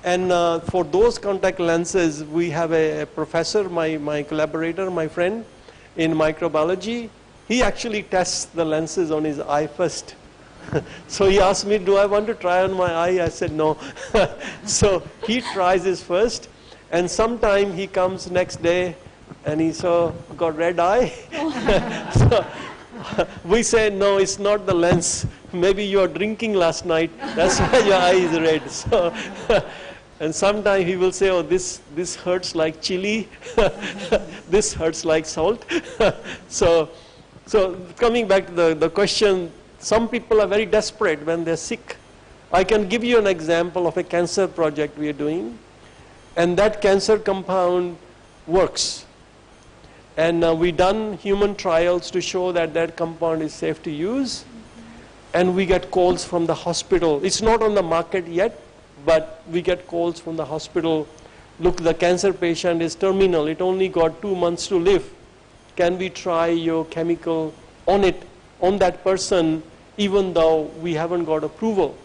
And for those contact lenses, we have a professor, my collaborator, my friend in microbiology. He actually tests the lenses on his eye first. So he asked me, do I want to try on my eye? I said no. So he tries his first, and sometime he comes next day and he got red eye. So we say, no, it's not the lens. Maybe you are drinking last night. That's why your eye is red. So, and sometimes he will say, oh, this hurts like chili. This hurts like salt. So coming back to the question, some people are very desperate when they're sick. I can give you an example of a cancer project we are doing. And that cancer compound works. And we done human trials to show that that compound is safe to use. And we get calls from the hospital. It's not on the market yet, but we get calls from the hospital. Look, the cancer patient is terminal. It only got 2 months to live. Can we try your chemical on it, on that person, even though we haven't got approval?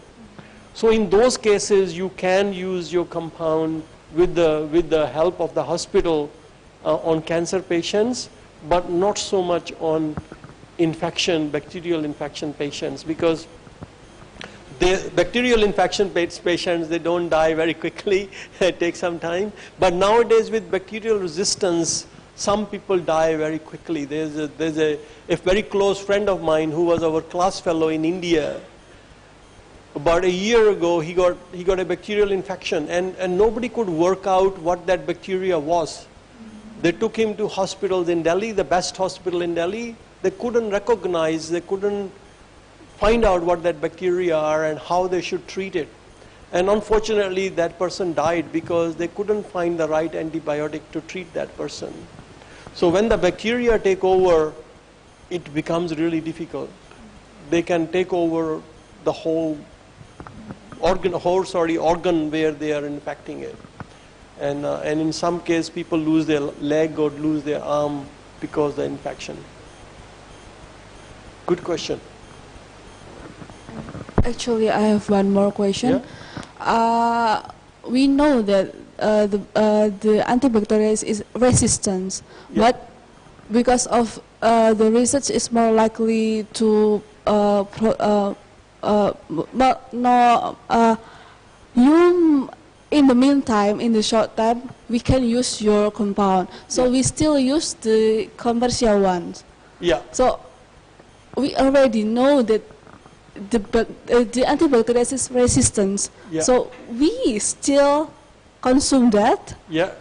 So in those cases, you can use your compound with the help of the hospital on cancer patients, but not so much on bacterial infection patients, because the bacterial infection patients, they don't die very quickly. It takes some time. But nowadays with bacterial resistance, some people die very quickly. There's a very close friend of mine who was our class fellow in India. About a year ago, he got a bacterial infection, and nobody could work out what that bacteria was. They took him to hospitals in Delhi, the best hospital in Delhi. They couldn't recognize, they couldn't find out what that bacteria are and how they should treat it. And unfortunately, that person died because they couldn't find the right antibiotic to treat that person. So when the bacteria take over, it becomes really difficult. They can take over the whole organ where they are infecting it. And in some case, people lose their leg or lose their arm because of the infection. Good question. Actually, I have one more question. Yeah? We know that the antibacterial is resistance, Yeah. but because of the research is more likely to you in the meantime, in the short time, we can use your compound. So we still use the commercial ones. Yeah. So we already know that the antibacterial is resistance. Yeah. So we still consume that Yeah.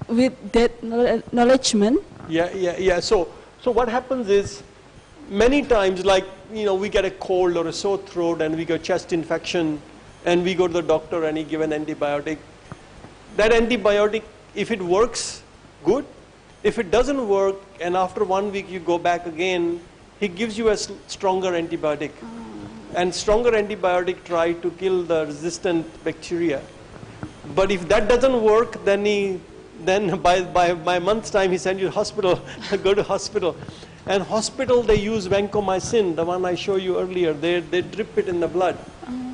with that acknowledgement. Yeah. So what happens is, many times, like, we get a cold or a sore throat and we get chest infection and we go to the doctor and he give an antibiotic. That antibiotic, if it works, good. If it doesn't work and after 1 week you go back again, he gives you a stronger antibiotic. And stronger antibiotic try to kill the resistant bacteria. But if that doesn't work, then by month's time he sends you to hospital, go to hospital. And hospital, they use vancomycin, the one I showed you earlier. They drip it in the blood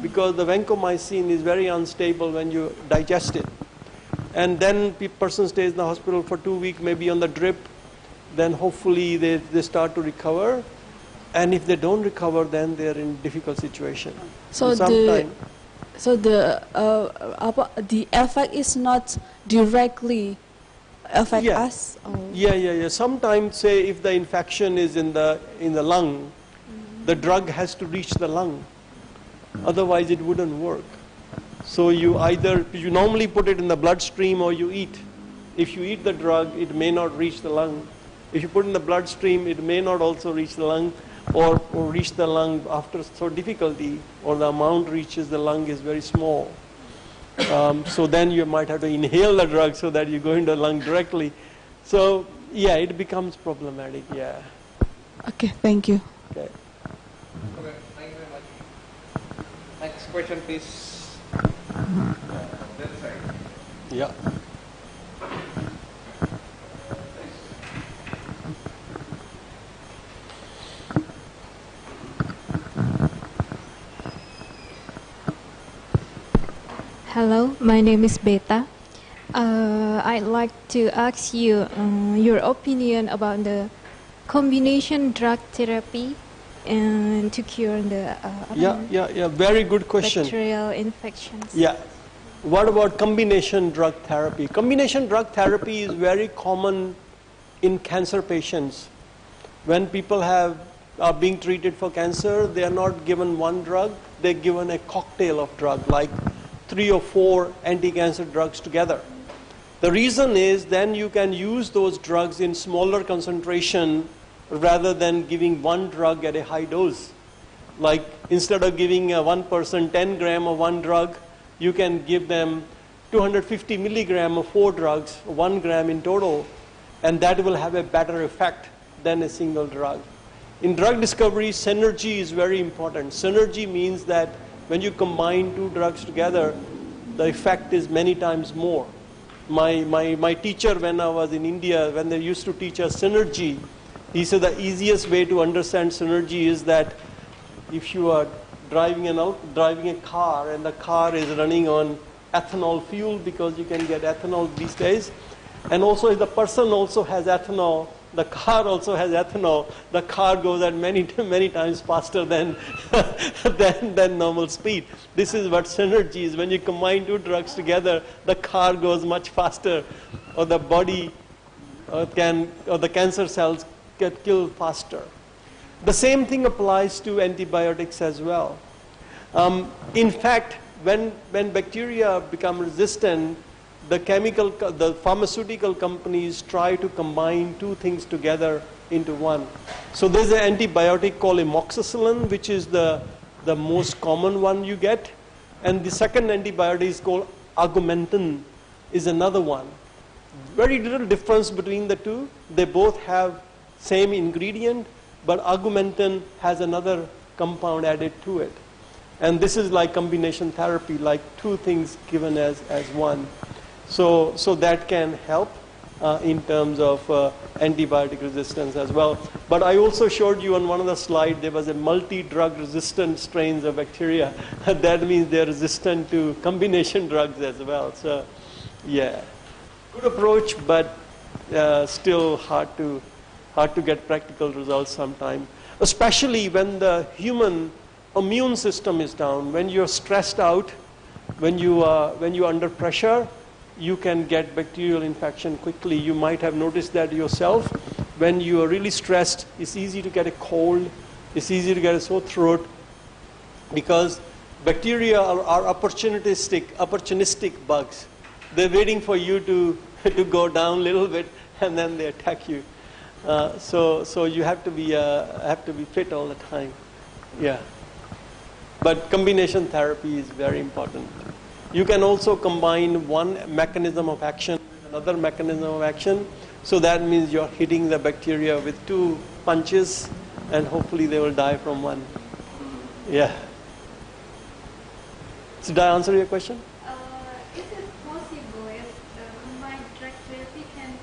because the vancomycin is very unstable when you digest it. And then person stays in the hospital for 2 weeks, maybe on the drip. Then hopefully they start to recover. And if they don't recover, then they're in difficult situation. So the effect is not directly affect us? Or? Yeah. Sometimes, say, if the infection is in the lung, the drug has to reach the lung. Otherwise, it wouldn't work. So you normally put it in the bloodstream or you eat. If you eat the drug, it may not reach the lung. If you put it in the bloodstream, it may not also reach the lung or reach the lung after so difficulty, or the amount reaches the lung is very small. So then you might have to inhale the drug so that you go into the lung directly. So yeah, it becomes problematic, yeah. Okay, thank you. Okay. Okay, thank you very much. Next question, please. That side. Yeah. Hello, my name is Beta. I'd like to ask you your opinion about the combination drug therapy and to cure the very good question. bacterial infections. Yeah. What about combination drug therapy? Combination drug therapy is very common in cancer patients. When people are being treated for cancer, they are not given one drug, they're given a cocktail of drug, like 3 or 4 anti-cancer drugs together. The reason is then you can use those drugs in smaller concentration rather than giving one drug at a high dose. Like instead of giving one person 10 gram of one drug, you can give them 250 milligram of 4 drugs, 1 gram in total, and that will have a better effect than a single drug. In drug discovery, synergy is very important. Synergy means that when you combine 2 drugs together, the effect is many times more. My teacher, when I was in India, when they used to teach us synergy, he said the easiest way to understand synergy is that if you are driving a car and the car is running on ethanol fuel, because you can get ethanol these days, and also if the person also has ethanol, the car also has ethanol, the car goes at many times faster than normal speed. This is what synergy is. When you combine 2 drugs together, the car goes much faster, or the body or the cancer cells get killed faster. The same thing applies to antibiotics as well. In fact, when bacteria become resistant, the pharmaceutical companies try to combine 2 things together into one. So there's an antibiotic called amoxicillin, which is the most common one you get. And the second antibiotic is called Augmentin, is another one. Very little difference between the two. They both have same ingredient, but Augmentin has another compound added to it. And this is like combination therapy, like two things given as one. So that can help in terms of antibiotic resistance as well. But I also showed you on one of the slides, there was a multi-drug resistant strains of bacteria. That means they're resistant to combination drugs as well. So yeah, good approach, but still hard to get practical results sometimes, especially when the human immune system is down. When you're stressed out, when you're under pressure, you can get bacterial infection quickly. You might have noticed that yourself. When you are really stressed, it's easy to get a cold, it's easy to get a sore throat, because bacteria are opportunistic bugs. They're waiting for you to go down a little bit, and then they attack you. So you have to be fit all the time. Yeah. But combination therapy is very important. You can also combine one mechanism of action with another mechanism of action. So that means you're hitting the bacteria with two punches, and hopefully they will die from one. Yeah. So did I answer your question? Is it possible if combined drug therapy can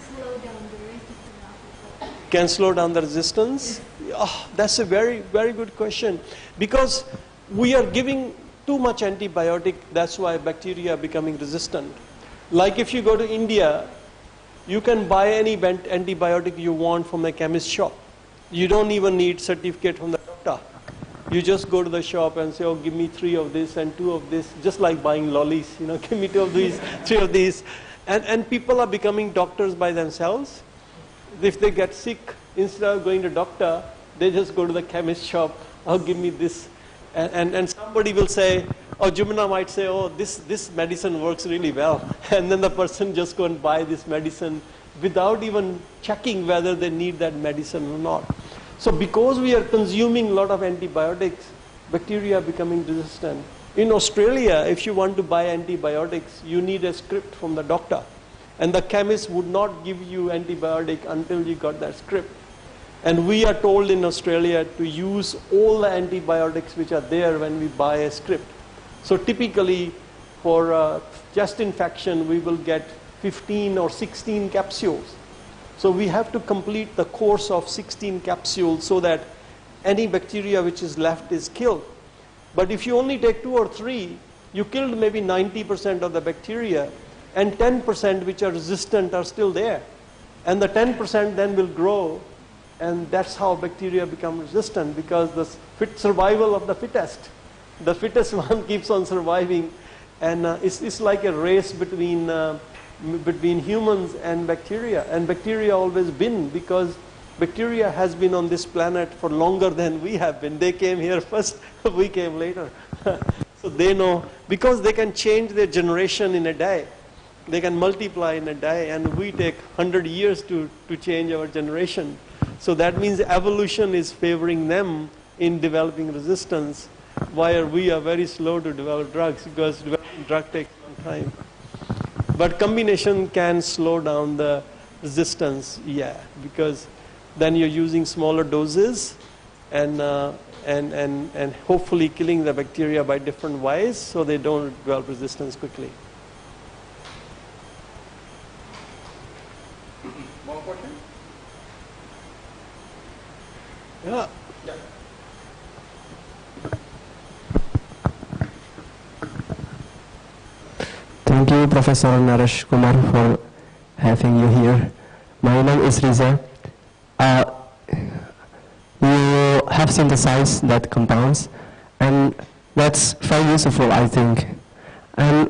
slow down the resistance? Can slow down the resistance? Oh, that's a very, very good question. Because we are giving too much antibiotic, that's why bacteria are becoming resistant. Like if you go to India, you can buy any antibiotic you want from a chemist shop. You don't even need certificate from the doctor. You just go to the shop and say, oh, give me 3 of this and 2 of this, just like buying lollies, give me 2 of these, 3 of these. And people are becoming doctors by themselves. If they get sick, instead of going to doctor, they just go to the chemist shop, oh, give me this. And somebody will say, or Jumna might say, oh, this medicine works really well. And then the person just go and buy this medicine without even checking whether they need that medicine or not. So because we are consuming a lot of antibiotics, bacteria are becoming resistant. In Australia, if you want to buy antibiotics, you need a script from the doctor. And the chemist would not give you antibiotic until you got that script. And we are told in Australia to use all the antibiotics which are there when we buy a script. So typically for chest infection, we will get 15 or 16 capsules. So we have to complete the course of 16 capsules so that any bacteria which is left is killed. But if you only take 2 or 3, you killed maybe 90% of the bacteria, and 10% which are resistant are still there. And the 10% then will grow, and that's how bacteria become resistant, because the survival of the fittest. The fittest one keeps on surviving, and it's like a race between humans and bacteria always been, because bacteria has been on this planet for longer than we have been. They came here first, we came later. So they know, because they can change their generation in a day. They can multiply in a day, and we take 100 years to change our generation. So that means evolution is favoring them in developing resistance, while we are very slow to develop drugs, because developing drug takes some time. But combination can slow down the resistance, yeah, because then you're using smaller doses and hopefully killing the bacteria by different ways so they don't develop resistance quickly. More question? Yeah. Thank you, Professor Naresh Kumar, for having you here. My name is Riza. You have synthesized that compounds, and that's very useful, I think. And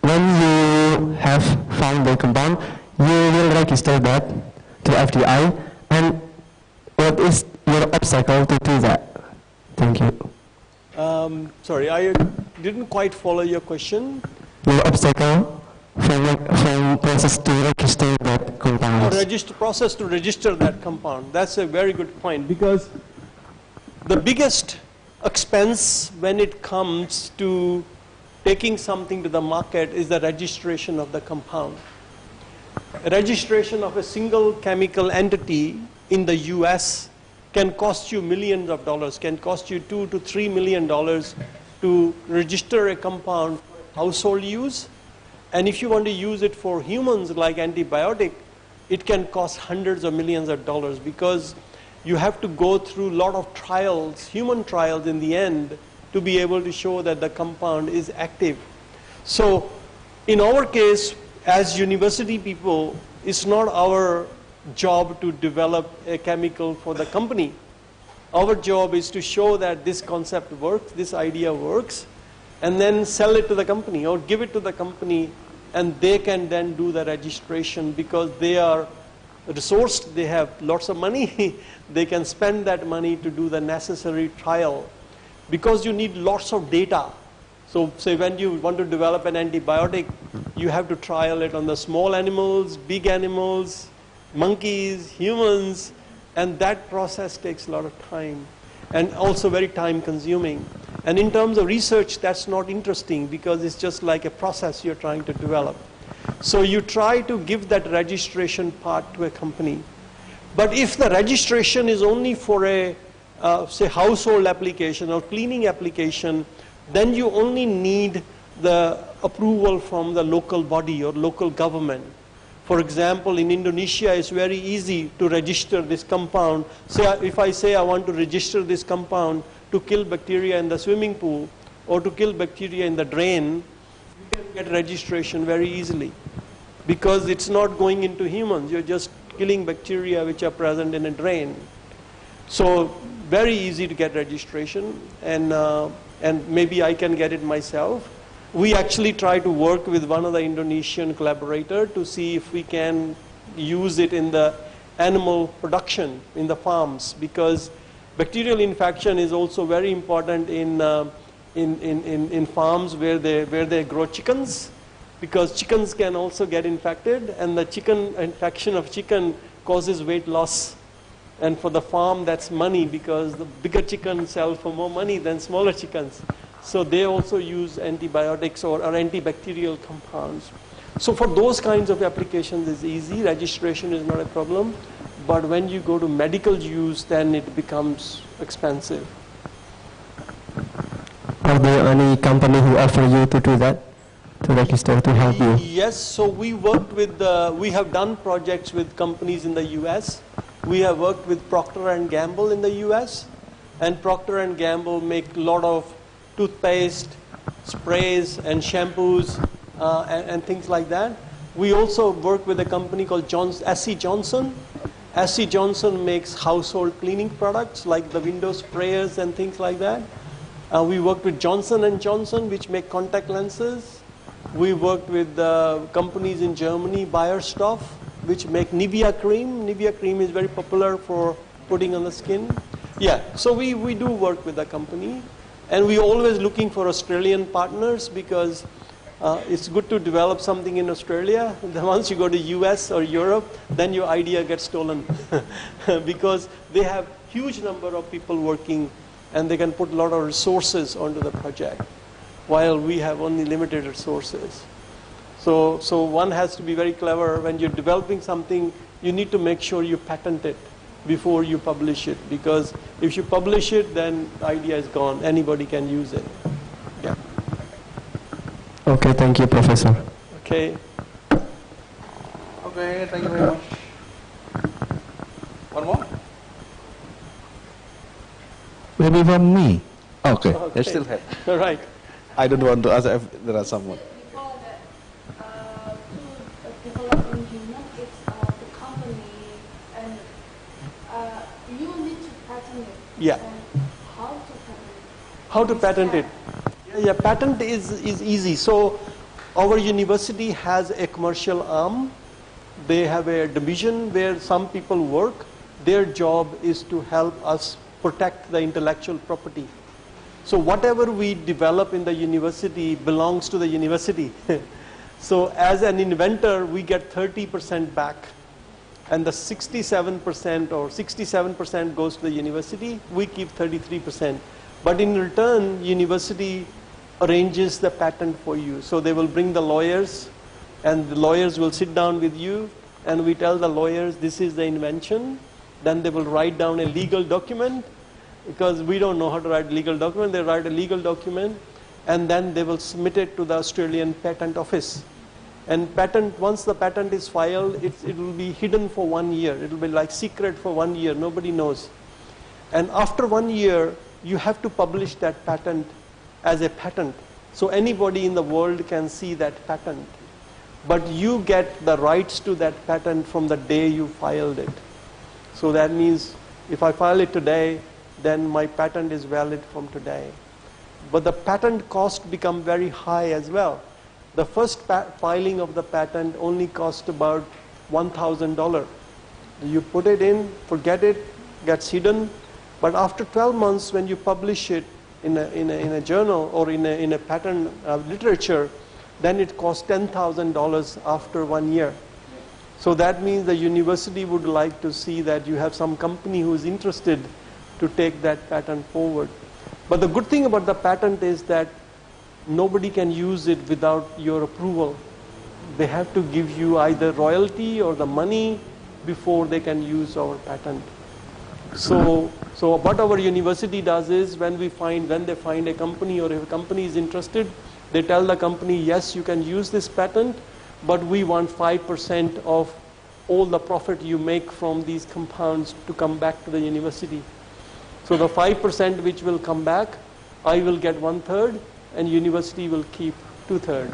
when you have found the compound, you will register that to FDI. And what is your obstacle to do that? Thank you. Sorry, I didn't quite follow your question. Your obstacle from process to register that compound. Process to register that compound. That's a very good point, because the biggest expense when it comes to taking something to the market is the registration of the compound. Registration of a single chemical entity in the US can cost you millions of dollars, can cost you $2 to $3 million to register a compound for household use. And if you want to use it for humans like antibiotic, it can cost hundreds of millions of dollars, because you have to go through a lot of trials, human trials in the end, to be able to show that the compound is active. So in our case, as university people, it's not our job to develop a chemical for the company. Our job is to show that this concept works, this idea works, and then sell it to the company or give it to the company, and they can then do the registration because they are resourced, they have lots of money, they can spend that money to do the necessary trial. Because you need lots of data. So say when you want to develop an antibiotic, you have to trial it on the small animals, big animals, monkeys, humans, and that process takes a lot of time and also very time consuming. And in terms of research, that's not interesting because it's just like a process you're trying to develop. So you try to give that registration part to a company. But if the registration is only for a say household application or cleaning application, then you only need the approval from the local body or local government. For example, in Indonesia, it's very easy to register this compound. So if I say I want to register this compound to kill bacteria in the swimming pool or to kill bacteria in the drain, you can get registration very easily because it's not going into humans. You're just killing bacteria which are present in a drain. So very easy to get registration, and maybe I can get it myself. We actually try to work with one of the Indonesian collaborator to see if we can use it in the animal production in the farms, because bacterial infection is also very important in farms where they grow chickens, because chickens can also get infected, and the infection of chicken causes weight loss. And for the farm, that's money, because the bigger chickens sell for more money than smaller chickens. So they also use antibiotics or antibacterial compounds. So for those kinds of applications, it's easy. Registration is not a problem. But when you go to medical use, then it becomes expensive. Are there any company who offer you to do that, to register, to help you? Yes. So we worked with, we have done projects with companies in the US. We have worked with Procter & Gamble in the US, and Procter & Gamble make a lot of toothpaste, sprays, and shampoos, and things like that. We also work with a company called SC Johnson. SC Johnson makes household cleaning products like the window sprayers and things like that. We worked with Johnson & Johnson, which make contact lenses. We worked with companies in Germany, Bayerstoff, which make Nivea cream. Nivea cream is very popular for putting on the skin. Yeah, so we do work with the company. And we're always looking for Australian partners, because it's good to develop something in Australia. Then once you go to US or Europe, then your idea gets stolen because they have huge number of people working, and they can put a lot of resources onto the project, while we have only limited resources. So one has to be very clever. When you're developing something, you need to make sure you patent it before you publish it, because if you publish it, then the idea is gone. Anybody can use it. Yeah. Okay, thank you, Professor. Okay. Okay, thank you very much. One more? Maybe from me. Okay. You still have. All right. I don't want to ask if there are someone. Before that, to develop in human, it's the company, and you need to patent it. Yeah. And how to patent it? How to patent it? Yeah, patent is easy. So our university has a commercial arm. They have a division where some people work. Their job is to help us protect the intellectual property. So whatever we develop in the university belongs to the university. So as an inventor, we get 30% back, and the 67% or 67% goes to the university. We keep 33%. But in return, university arranges the patent for you. So they will bring the lawyers, and the lawyers will sit down with you, and we tell the lawyers this is the invention. Then they will write down a legal document, because we don't know how to write a legal document. They write a legal document, and then they will submit it to the Australian Patent Office. And once the patent is filed, it will be hidden for 1 year. It will be like secret for 1 year. Nobody knows. And after 1 year, you have to publish that patent as a patent. So anybody in the world can see that patent. But you get the rights to that patent from the day you filed it. So that means if I file it today, then my patent is valid from today. But the patent cost become very high as well. The first filing of the patent only cost about $1,000. You put it in, forget it, gets hidden. But after 12 months, when you publish it in a journal or in a patent literature, then it costs $10,000 after 1 year. So that means the university would like to see that you have some company who is interested to take that patent forward. But the good thing about the patent is that nobody can use it without your approval. They have to give you either royalty or the money before they can use our patent. So what our university does is when they find a company, or if a company is interested, they tell the company, yes, you can use this patent, but we want 5% of all the profit you make from these compounds to come back to the university. So the 5% which will come back, I will get 1/3 and university will keep 2/3.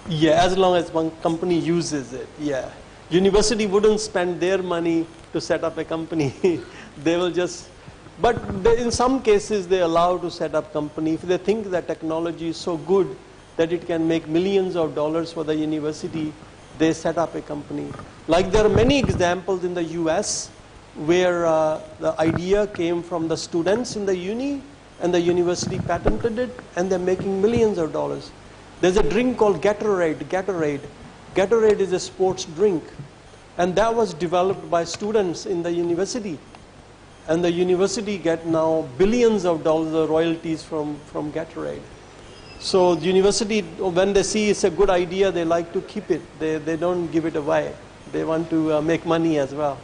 Yeah, as long as one company uses it, yeah. University wouldn't spend their money to set up a company. They will just, but in some cases they allow to set up company if they think that technology is so good that it can make millions of dollars for the university. They set up a company. Like there are many examples in the US where the idea came from the students in the uni and the university patented it and they're making millions of dollars. There's a drink called Gatorade. Gatorade is a sports drink, and that was developed by students in the university. And the university get now billions of dollars of royalties from Gatorade. So the university, when they see it's a good idea, they like to keep it. They don't give it away. They want to make money as well.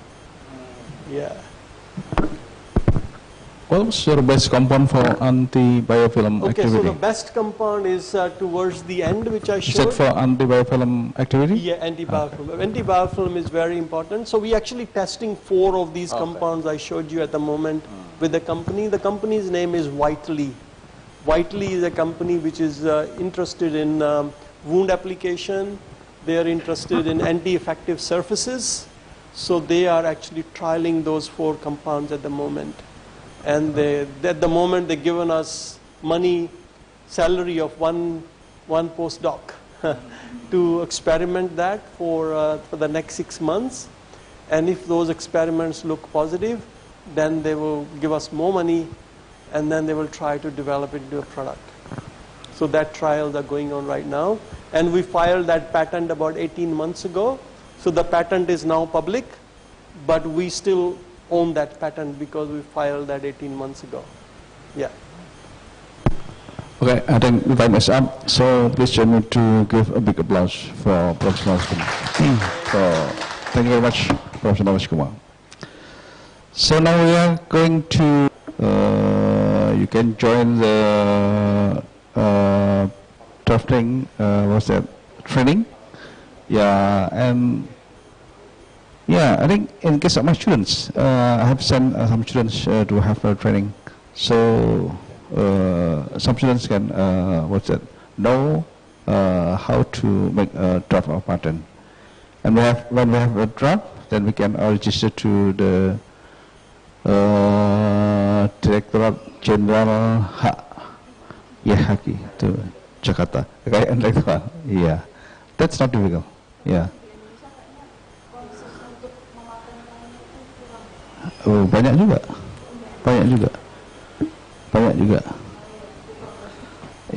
Yeah. What was your best compound for antibiofilm Okay, activity? so the best compound is towards the end, which I Is showed. it for antibiofilm activity? Yeah, antibiofilm. Antibiofilm is very important. So we actually testing 4 of these compounds I showed you at the moment with the company. The company's name is Whiteley. Whiteley is a company which is interested in wound application. They are interested in anti-effective surfaces. So they are actually trialing those 4 compounds at the moment. And at the moment they've given us money, salary of one postdoc to experiment that for the next 6 months. And if those experiments look positive, then they will give us more money, and then they will try to develop it into a product. So that trials are going on right now. And we filed that patent about 18 months ago. So the patent is now public, but we still own that patent because we filed that 18 months ago. Yeah. Okay, I think the time is up. So please join me to give a big applause for Professor Naresh. So thank you very much, Professor Naresh Kumar. So now we are going to, you can join the drafting, what's that, training. Yeah, and yeah, I think in case of my students, I have sent some students to have training. So some students can, know how to make a draft of patent. And when we have a draft, then we can register to the Directorate General Haki to Jakarta. Okay, and like that. Yeah, that's not difficult. Yeah. Oh, banyak juga.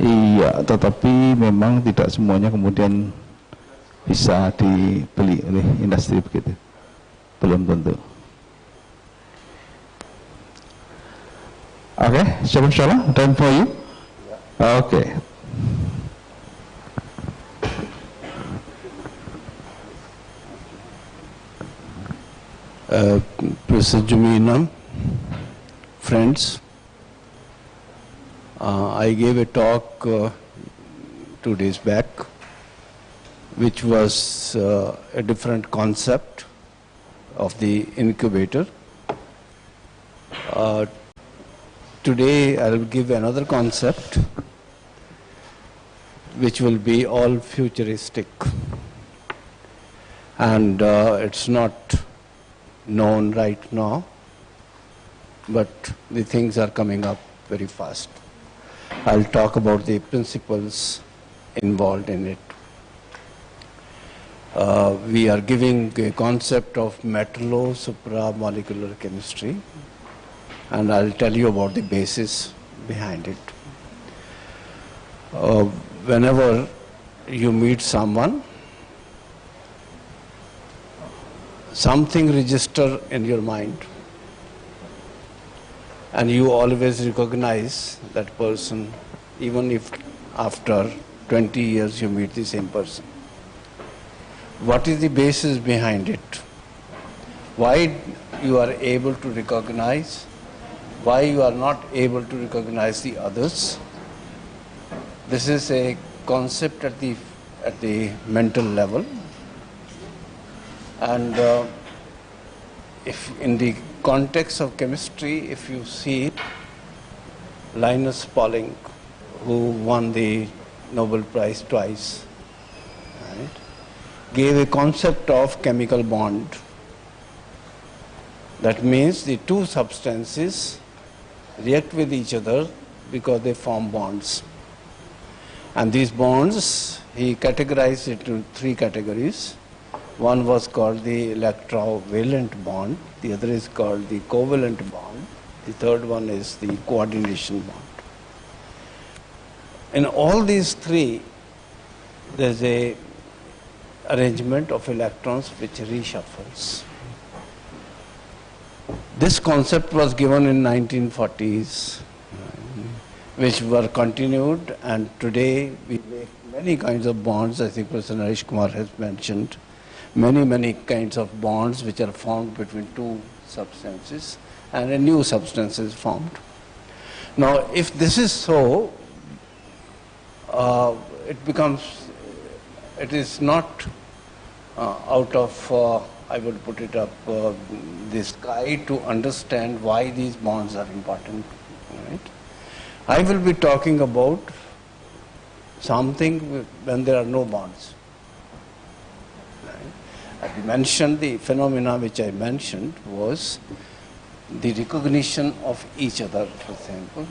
Iya, tetapi memang tidak semuanya kemudian bisa dibeli oleh industri begitu. Belum tentu. Okay, Chawla, turn for you. Okay. Professor Jumina, friends, I gave a talk 2 days back, which was a different concept of the incubator. Today I will give another concept, which will be all futuristic, and it's not known right now, but the things are coming up very fast. I'll talk about the principles involved in it. We are giving a concept of metallo-supramolecular chemistry, and I'll tell you about the basis behind it. Whenever you meet someone, something register in your mind, and you always recognize that person, even if after 20 years you meet the same person. What is the basis behind it? Why you are able to recognize? Why you are not able to recognize the others? This is a concept at the mental level. And if in the context of chemistry, if you see Linus Pauling, who won the Nobel Prize twice, right, gave a concept of chemical bond. That means the two substances react with each other because they form bonds. And these bonds, he categorized it into 3 categories. One was called the electrovalent bond, the other is called the covalent bond, the third one is the coordination bond. In all these 3, there is a arrangement of electrons which reshuffles. This concept was given in 1940s, which were continued, and today we make many kinds of bonds. I think Professor Naresh Kumar has mentioned many kinds of bonds which are formed between 2 substances, and a new substance is formed. Now, if this is so, it is not out of, I would put it up, the sky to understand why these bonds are important. Right? I will be talking about something when there are no bonds. I mentioned the phenomena which I mentioned was the recognition of each other, for example,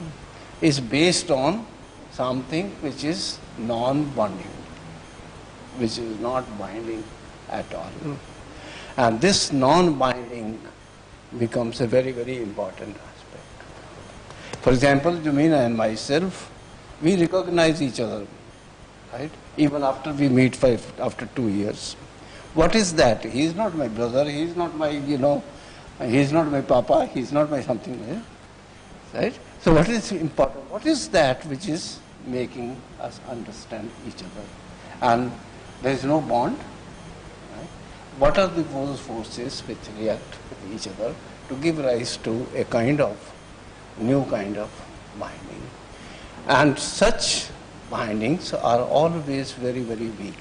is based on something which is non-bonding, which is not binding at all. And this non-binding becomes a very important aspect. For example, Jumina and myself, we recognize each other, right? Even after we meet after 2 years. What is that? He is not my brother, he is not my, he is not my papa, he is not my something, right? So what is important? What is that which is making us understand each other? And there is no bond. Right? What are those forces which react with each other to give rise to a new kind of binding? And such bindings are always very weak.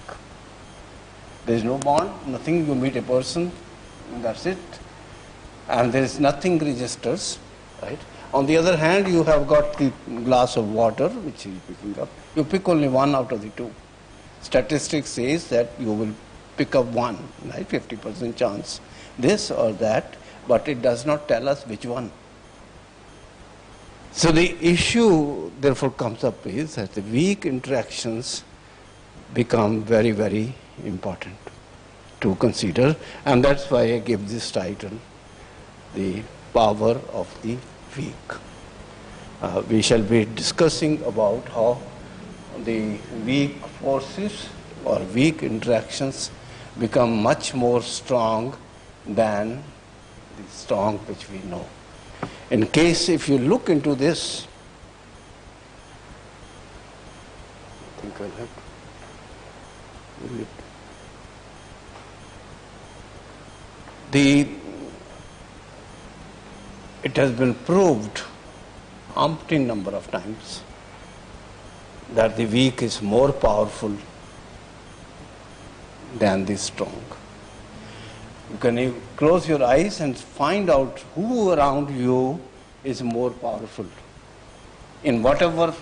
There is no bond, nothing. You meet a person, and that's it. And there is nothing registers, right? On the other hand, you have got the glass of water, which is picking up. You pick only 1 out of the 2. Statistics says that you will pick up 1, right? 50% chance, this or that, but it does not tell us which one. So the issue, therefore, comes up is that the weak interactions become very important to consider, and that's why I give this title, The Power of the Weak. We shall be discussing about how the weak forces or weak interactions become much more strong than the strong which we know. In case if you look into this, I think I'll have to it has been proved umpteen number of times that the weak is more powerful than the strong. You can close your eyes and find out who around you is more powerful. In whatever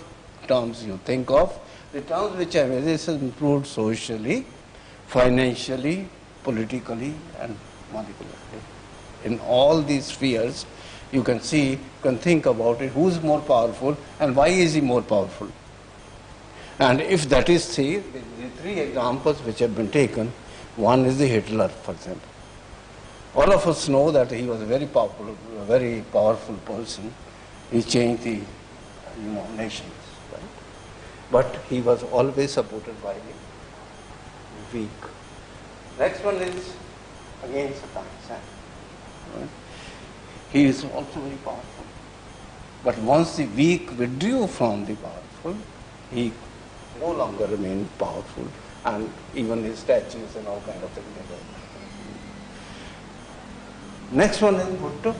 terms you think of, the terms which I mean, this is improved socially, financially, politically, and molecularly. In all these spheres, you can see, you can think about it, who is more powerful and why is he more powerful. And if that is, see, the three examples which have been taken, one is the Hitler, for example. All of us know that he was a very powerful person. He changed the nations, right? But he was always supported by the weak. Next one is again Saddam Hussein. Right? He is also very powerful. But once the weak withdrew from the powerful, he no longer remained powerful, and even his statues and all kind of things. Next one is Bhutto.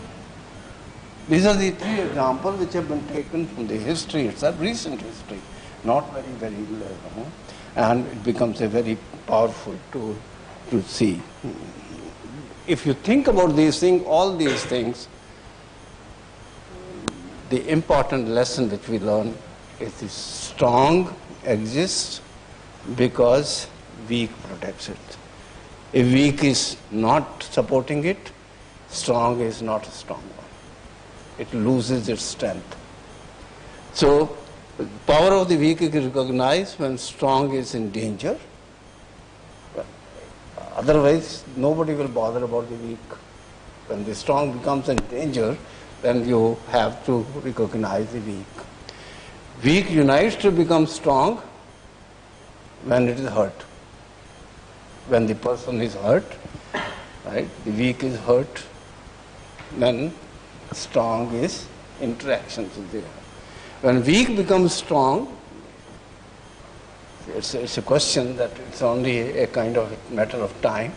These are the three examples which have been taken from the history itself, recent history, not very long, and it becomes a very powerful tool to see. If you think about these things, all these things, the important lesson which we learn is the strong exists because weak protects it. If weak is not supporting it, strong is not a strong one. It loses its strength. So, the power of the weak is recognized when strong is in danger. Otherwise, nobody will bother about the weak. When the strong becomes in danger, then you have to recognize the weak. Weak unites to become strong when it is hurt. When the person is hurt, right, the weak is hurt, then strong is interactions with there. When weak becomes strong, it's a question that it's only a kind of matter of time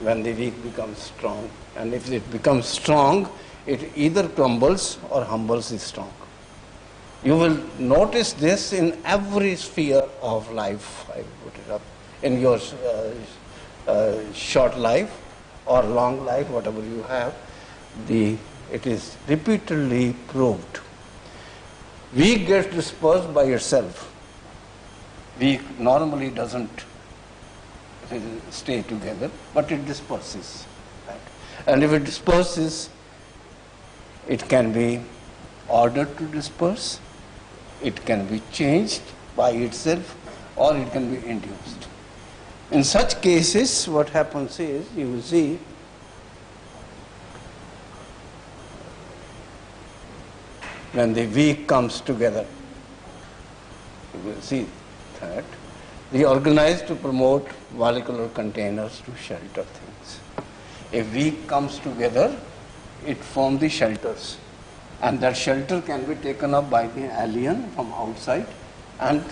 when the weak becomes strong. And if it becomes strong, it either crumbles or humbles the strong. You will notice this in every sphere of life, I put it up, in your short life or long life, whatever you have, it is repeatedly proved. Weak gets dispersed by itself. Weak normally doesn't stay together, but it disperses. Right? And if it disperses, it can be ordered to disperse, it can be changed by itself, or it can be induced. In such cases, what happens is, you will see, when the weak comes together, you will see that they organize to promote molecular containers to shelter things. If weak comes together, it forms the shelters, and that shelter can be taken up by the alien from outside, and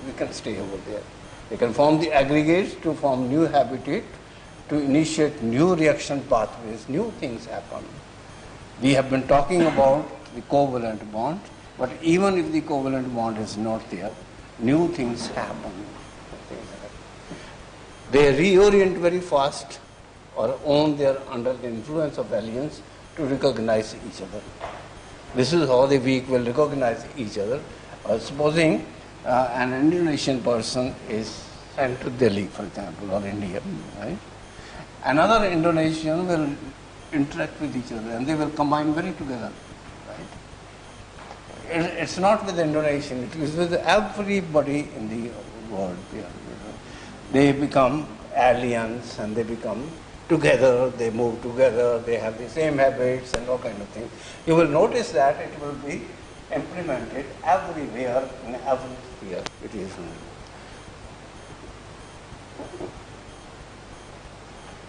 we can stay over there. They can form the aggregates to form new habitat, to initiate new reaction pathways, new things happen. We have been talking about the covalent bond, but even if the covalent bond is not there, new things happen. They reorient very fast or own their under the influence of aliens to recognize each other. This is how the weak will recognize each other. Supposing an Indonesian person is sent to Delhi, for example, or India, right? Another Indonesian will interact with each other and they will combine very together. Right? It's not with Indonesian, it is with everybody in the world. They become aliens and they become together, they move together, they have the same habits and all kind of things. You will notice that it will be implemented everywhere in every sphere it is.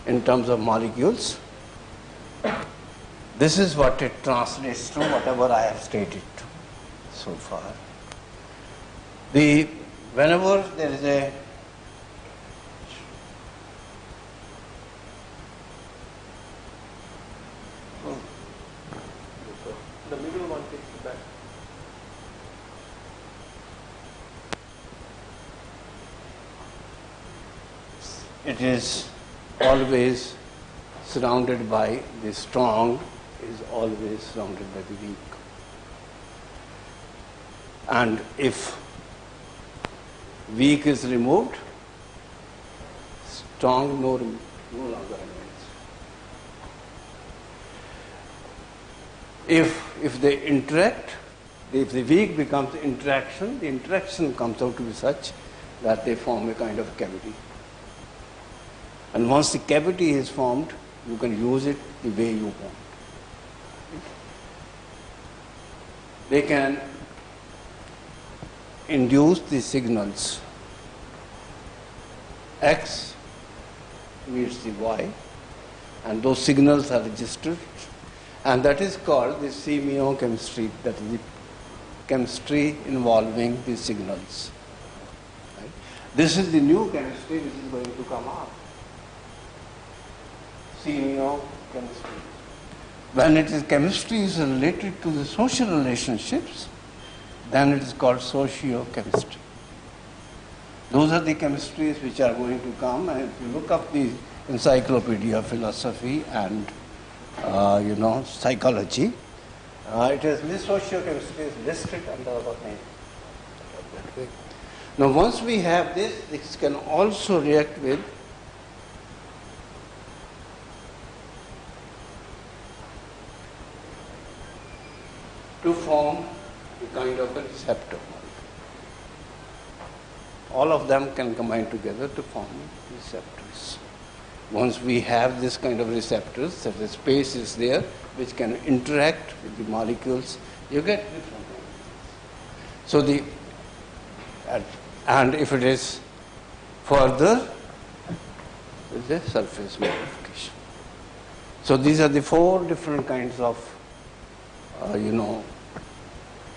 In terms of molecules, This is what it translates to, whatever I have stated so far. Whenever there is a The middle one takes it back. it is always surrounded by the strong, is always surrounded by the weak. And if weak is removed, strong no longer remains. If they interact, if the weak becomes interaction, the interaction comes out to be such that they form a kind of cavity. And once the cavity is formed, you can use it the way you want. They can induce the signals. X meets the Y, and those signals are registered, and that is called the semiochemistry, that is the chemistry involving the signals. Right? This is the new chemistry which is going to come up. Semiochemistry. When it is chemistry is related to the social relationships, then it is called socio chemistry. Those are the chemistries which are going to come, and if you look up the encyclopedia of philosophy and psychology, it is this socio chemistry is listed under our name. Now once we have this can also react with to form a kind of a receptor. All of them can combine together to form receptors. Once we have this kind of receptors, that the space is there which can interact with the molecules, you get different things. So and if it is further, there is a surface modification. So these are the four different kinds of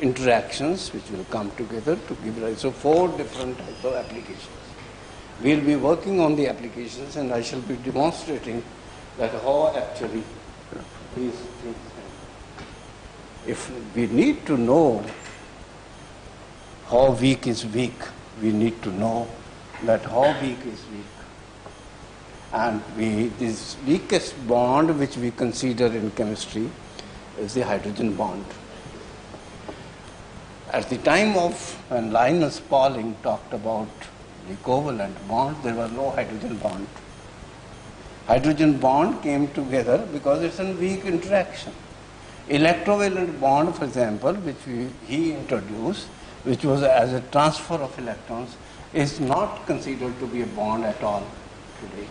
interactions which will come together to give rise to four different types of applications. We will be working on the applications, and I shall be demonstrating that how actually these things happen. If we need to know how weak is weak, we need to know that how weak is weak. And this weakest bond which we consider in chemistry is the hydrogen bond. At the time of when Linus Pauling talked about the covalent bond, there was no hydrogen bond. Hydrogen bond came together because it's a weak interaction. Electrovalent bond, for example, which he introduced, which was as a transfer of electrons, is not considered to be a bond at all today.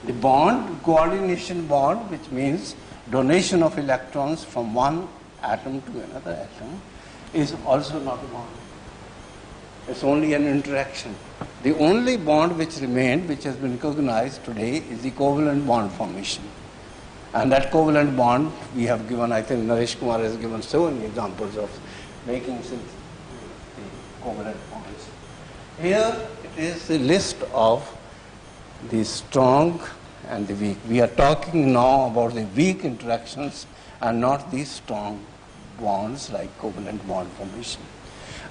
The bond, coordination bond, which means donation of electrons from one atom to another atom, is also not a bond. It's only an interaction. The only bond which remained, which has been recognized today, is the covalent bond formation. And that covalent bond we have given, I think Naresh Kumar has given so many examples of making the covalent bonds. Here it is a list of the strong and the weak. We are talking now about the weak interactions and not the strong bonds like covalent bond formation.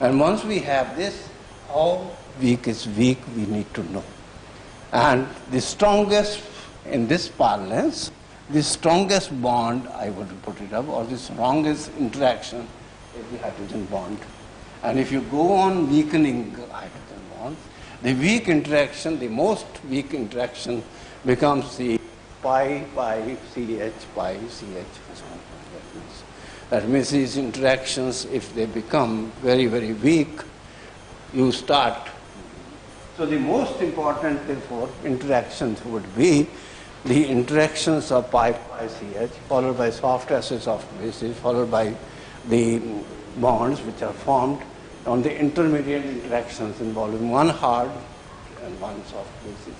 And once we have this, how weak is weak, we need to know. And the strongest, in this parlance, the strongest bond, I would put it up, or the strongest interaction is the hydrogen bond. And if you go on weakening hydrogen bonds, the weak interaction, the most weak interaction becomes the pi-CH. That means these interactions, if they become very, very weak, you start. So the most important, therefore, interactions would be the interactions of pi-CH, followed by soft acid, soft bases, followed by the bonds which are formed on the intermediate interactions involving one hard and one soft basis.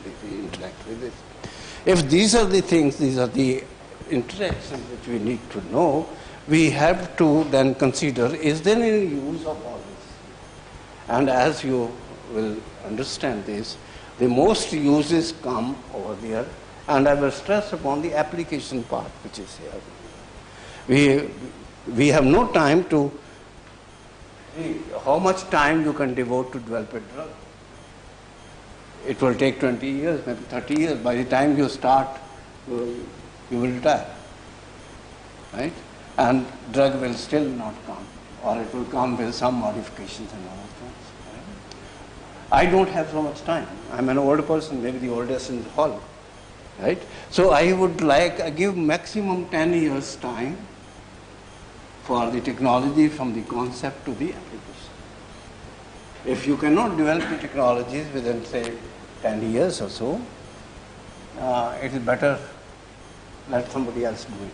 If we interact with this. If these are the things, these are the interactions which we need to know, we have to then consider, is there any use of all this? And as you will understand this, the most uses come over there, and I will stress upon the application part which is here. We have no time to see how much time you can devote to develop a drug. It will take 20 years, maybe 30 years. By the time you start, you will retire, right? And drug will still not come, or it will come with some modifications and all things. Right? I don't have so much time. I'm an older person, maybe the oldest in the hall, right? So I would give maximum 10 years time for the technology from the concept to the application. If you cannot develop the technologies within, say, 10 years or so, it is better let somebody else do it.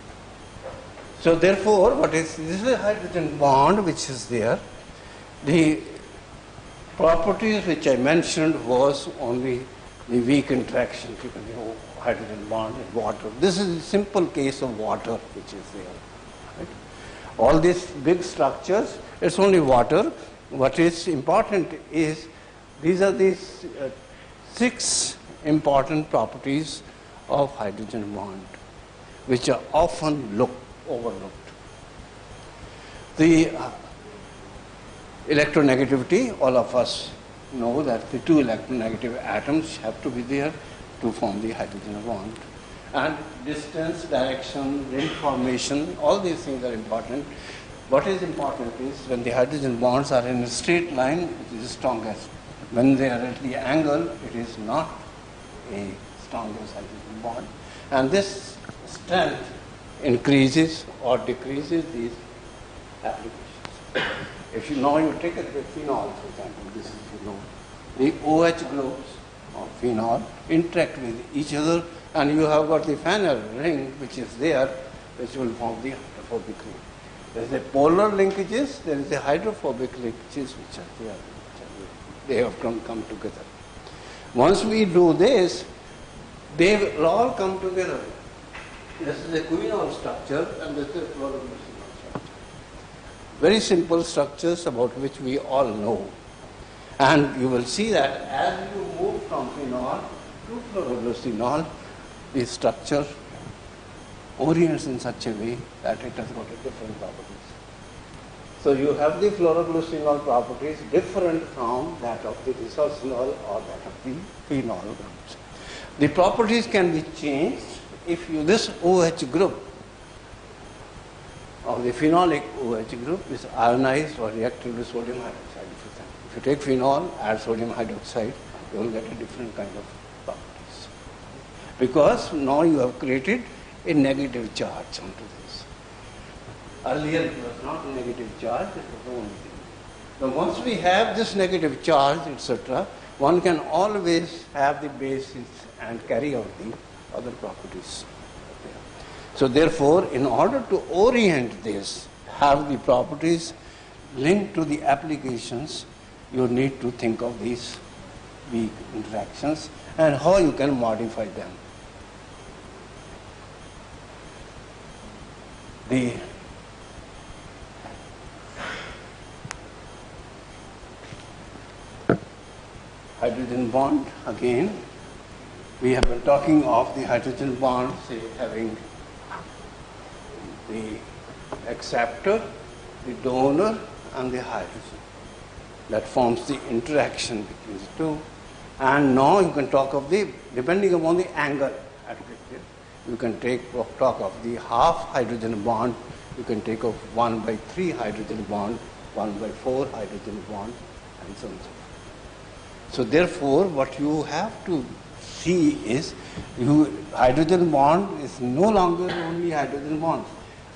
So therefore, this is a hydrogen bond which is there. The properties which I mentioned was only the weak interaction. You can know hydrogen bond in water. This is a simple case of water which is there. Right? All these big structures, it's only water. What is important is these are these 6 important properties of hydrogen bond, which are often overlooked. The electronegativity, all of us know that the 2 electronegative atoms have to be there to form the hydrogen bond. And distance, direction, ring formation, all these things are important. What is important is when the hydrogen bonds are in a straight line, it is strongest. When they are at the angle, it is not a strongest hydrogen bond. And this strength increases or decreases these applications. If you know, you take it with phenol, for example, this is phenol. The OH groups of phenol interact with each other, and you have got the phenyl ring which is there, which will form the hydrophobic ring. There is a polar linkages, there is a hydrophobic linkages which are there. They have come together. Once we do this, they will all come together. This is a quinol structure and this is a fluoroglycinol structure. Very simple structures about which we all know. And you will see that as you move from phenol to fluoroglycinol, the structure orients in such a way that it has got a different properties. So you have the fluoroglycinol properties different from that of the resorcinol or that of the phenol groups. The properties can be changed if this OH group of the phenolic OH group is ionized or reacted with sodium hydroxide. If you take phenol, add sodium hydroxide, you will get a different kind of properties. Because now you have created a negative charge onto this. Earlier it was not a negative charge, it was the only thing. So once we have this negative charge, etc., one can always have the basis and carry out the other properties. So therefore, in order to orient this, have the properties linked to the applications, you need to think of these weak interactions and how you can modify them. The hydrogen bond, again, we have been talking of the hydrogen bond, say, having the acceptor, the donor, and the hydrogen. That forms the interaction between the two. And now you can talk of the, depending upon the angle at which you can talk of the half hydrogen bond, you can take of 1/3 hydrogen bond, 1/4 hydrogen bond, and so on and so forth. So therefore, what you have to see is, hydrogen bond is no longer only hydrogen bonds.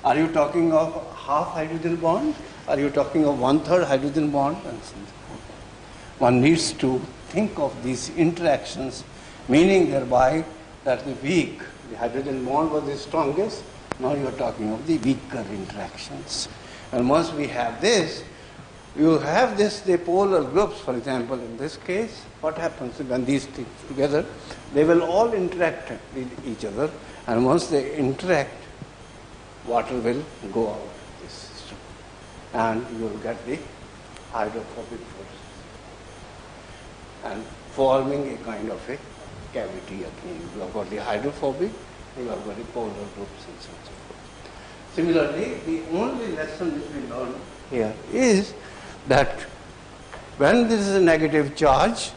Are you talking of half hydrogen bond? Are you talking of 1/3 hydrogen bond? And so forth. One needs to think of these interactions, meaning thereby that the hydrogen bond was the strongest. Now you are talking of the weaker interactions. And once we have this, you have the polar groups, for example, in this case, what happens when these things together, they will all interact with each other, and once they interact, water will go out of this system and you will get the hydrophobic forces and forming a kind of a cavity again. You have got the hydrophobic, you have got the polar groups and so on and so forth. Similarly, the only lesson which we learn here is that when there is a negative charge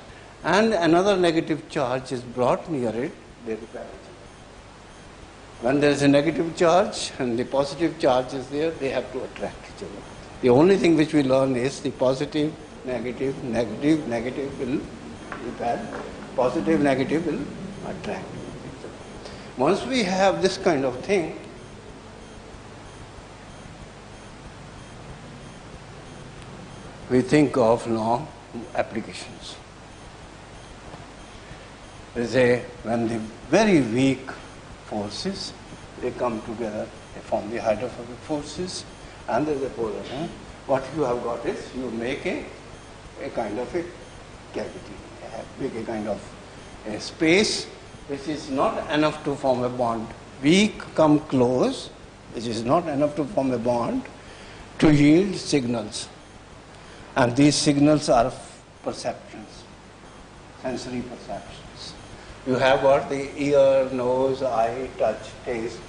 and another negative charge is brought near it, they repel each other. When there is a negative charge and the positive charge is there, they have to attract each other. The only thing which we learn is the positive, negative, negative, negative will repel, positive, negative will attract each other. Once we have this kind of thing, we think of now applications. When the very weak forces, they come together, they form the hydrophobic forces, and there's a polar. What you have got is you make a kind of a cavity, make a kind of a space which is not enough to form a bond. Weak come close, which is not enough to form a bond, to yield signals. And these signals are perceptions, sensory perceptions. You have got the ear, nose, eye, touch, taste.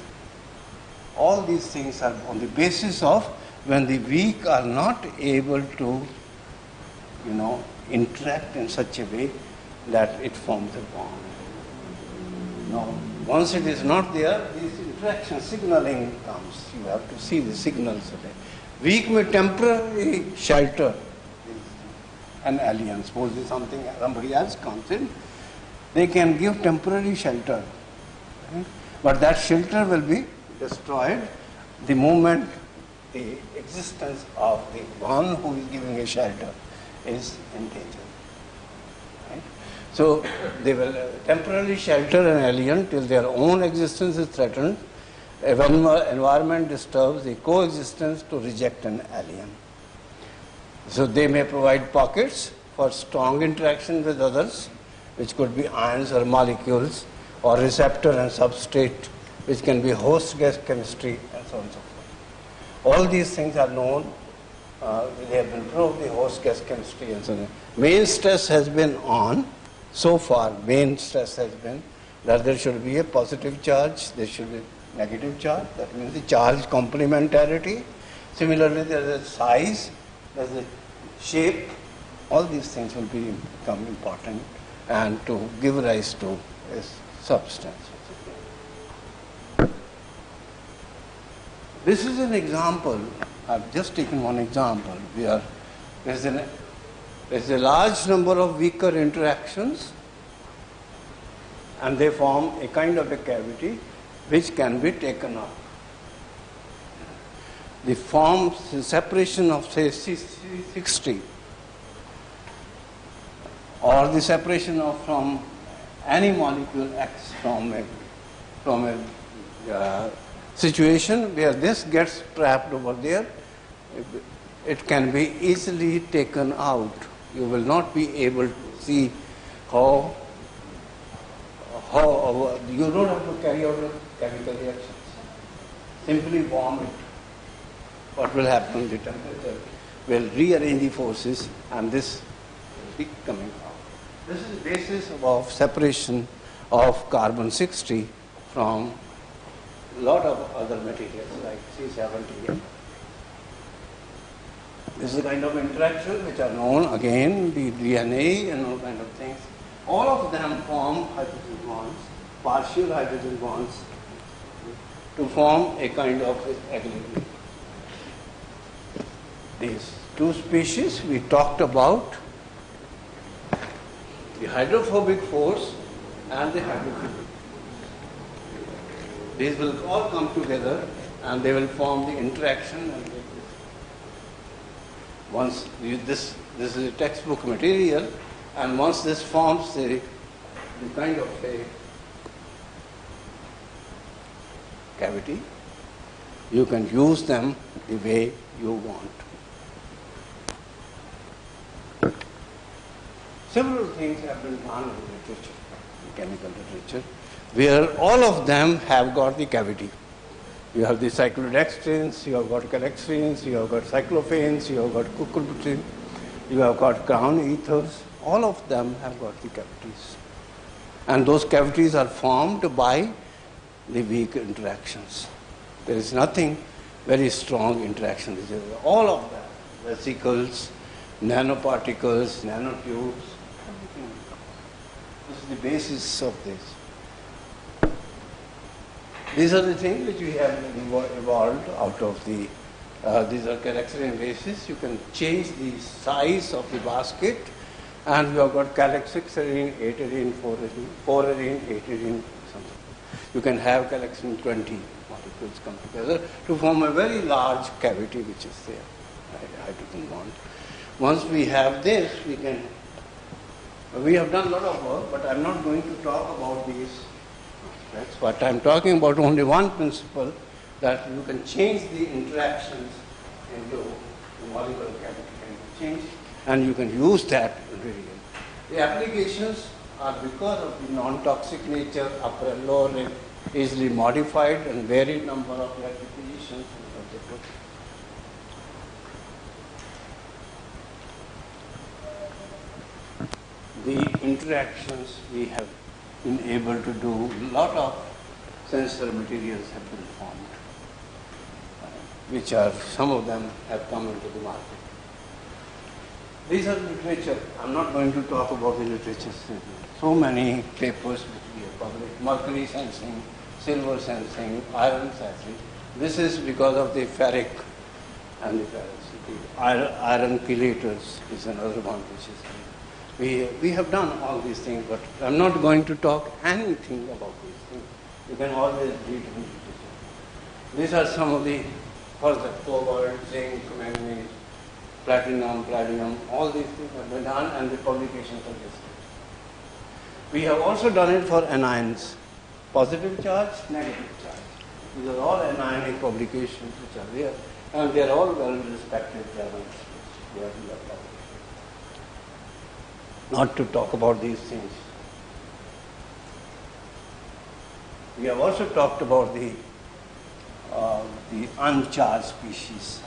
All these things are on the basis of when the weak are not able to, interact in such a way that it forms a bond. Now, once it is not there, this interaction signaling comes. You have to see the signals of it. Weak may temporarily shelter an alien. Suppose somebody else comes in, they can give temporary shelter. Right? But that shelter will be destroyed the moment the existence of the one who is giving a shelter is in danger. Right? So they will temporarily shelter an alien till their own existence is threatened. When environment disturbs the coexistence to reject an alien. So they may provide pockets for strong interaction with others, which could be ions or molecules, or receptor and substrate, which can be host gas chemistry, and so on and so forth. All these things are known. They have been proved, the host gas chemistry and so on. Main stress has been on, so far, main stress has been that there should be a positive charge, there should be a negative charge, that means the charge complementarity. Similarly, there is a size, there is a shape. All these things will become important and to give rise to a substance. This is an example. I've just taken one example where there's a large number of weaker interactions and they form a kind of a cavity which can be taken up. The separation of, say, C60 or the separation from any molecule X from a situation where this gets trapped over there, it can be easily taken out. You will not be able to see how you don't have to carry out chemical reactions. Simply warm it. What will happen? The temperature will rearrange the forces and this will be coming out. This is the basis of separation of carbon 60 from a lot of other materials like C70. This is the kind of interaction which are known, again, the DNA and all kind of things. All of them form hydrogen bonds, partial hydrogen bonds, to form a kind of equilibrium. These two species we talked about, the hydrophobic force and the hydrophobic. These will all come together and they will form the interaction. And once this is a textbook material, and once this forms the kind of a cavity, you can use them the way you want. Several things have been done in literature, in chemical literature, where all of them have got the cavity. You have the cyclodextrins, you have got calextrins, you have got cyclophanes, you have got cucurbitrin, you have got crown ethers. All of them have got the cavities. And those cavities are formed by the weak interactions. There is nothing very strong interaction. All of them, vesicles, nanoparticles, nanotubes, everything will come. This is the basis of this. These are the things which we have evolved out of the, these are calexin bases. You can change the size of the basket, and we have got calexin, 8-arene, 4-arene, 4-arene, 8-arene, something. You can have calexin 20 molecules come together to form a very large cavity which is there, hydrogen bond. Once we have this, we have done a lot of work, but I'm not going to talk about these. That's what I'm talking about, only one principle, that you can change the interactions into the molecular cavity can be changed, and you can use that really. The applications are because of the non-toxic nature, upper and lower rim, easily modified and varied number of applications. The interactions we have been able to do, a lot of sensor materials have been formed, which are, some of them have come into the market. These are literature. I'm not going to talk about the literature. So many papers which we have published, mercury sensing, silver sensing, iron sensing. This is because of the ferric and the ferricity. Iron chelators is another one which is here. We have done all these things, but I'm not going to talk anything about these things. You can always read in literature. These are some of the further cobalt, zinc, manganese, platinum, all these things have been done, and the publications are listed. We have also done it for anions, positive charge, negative charge. These are all anionic publications which are there, and they are all well-respected journals. Not to talk about these things. We have also talked about the uncharged species.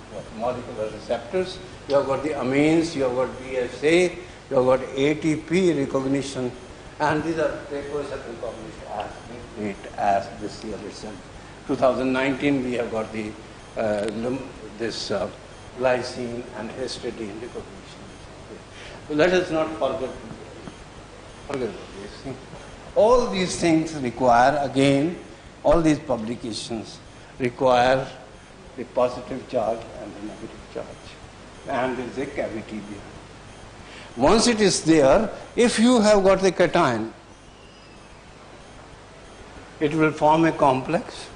You have molecular receptors, you have got the amines, you have got DSA, you have got ATP recognition, and these are papers that have been published as late as this year itself. 2019 we have got the glycine and histidine recognition. So let us not forget these things. All these things require, again, all these publications require the positive charge and the negative charge. And there is a cavity there. Once it is there, if you have got the cation, it will form a complex,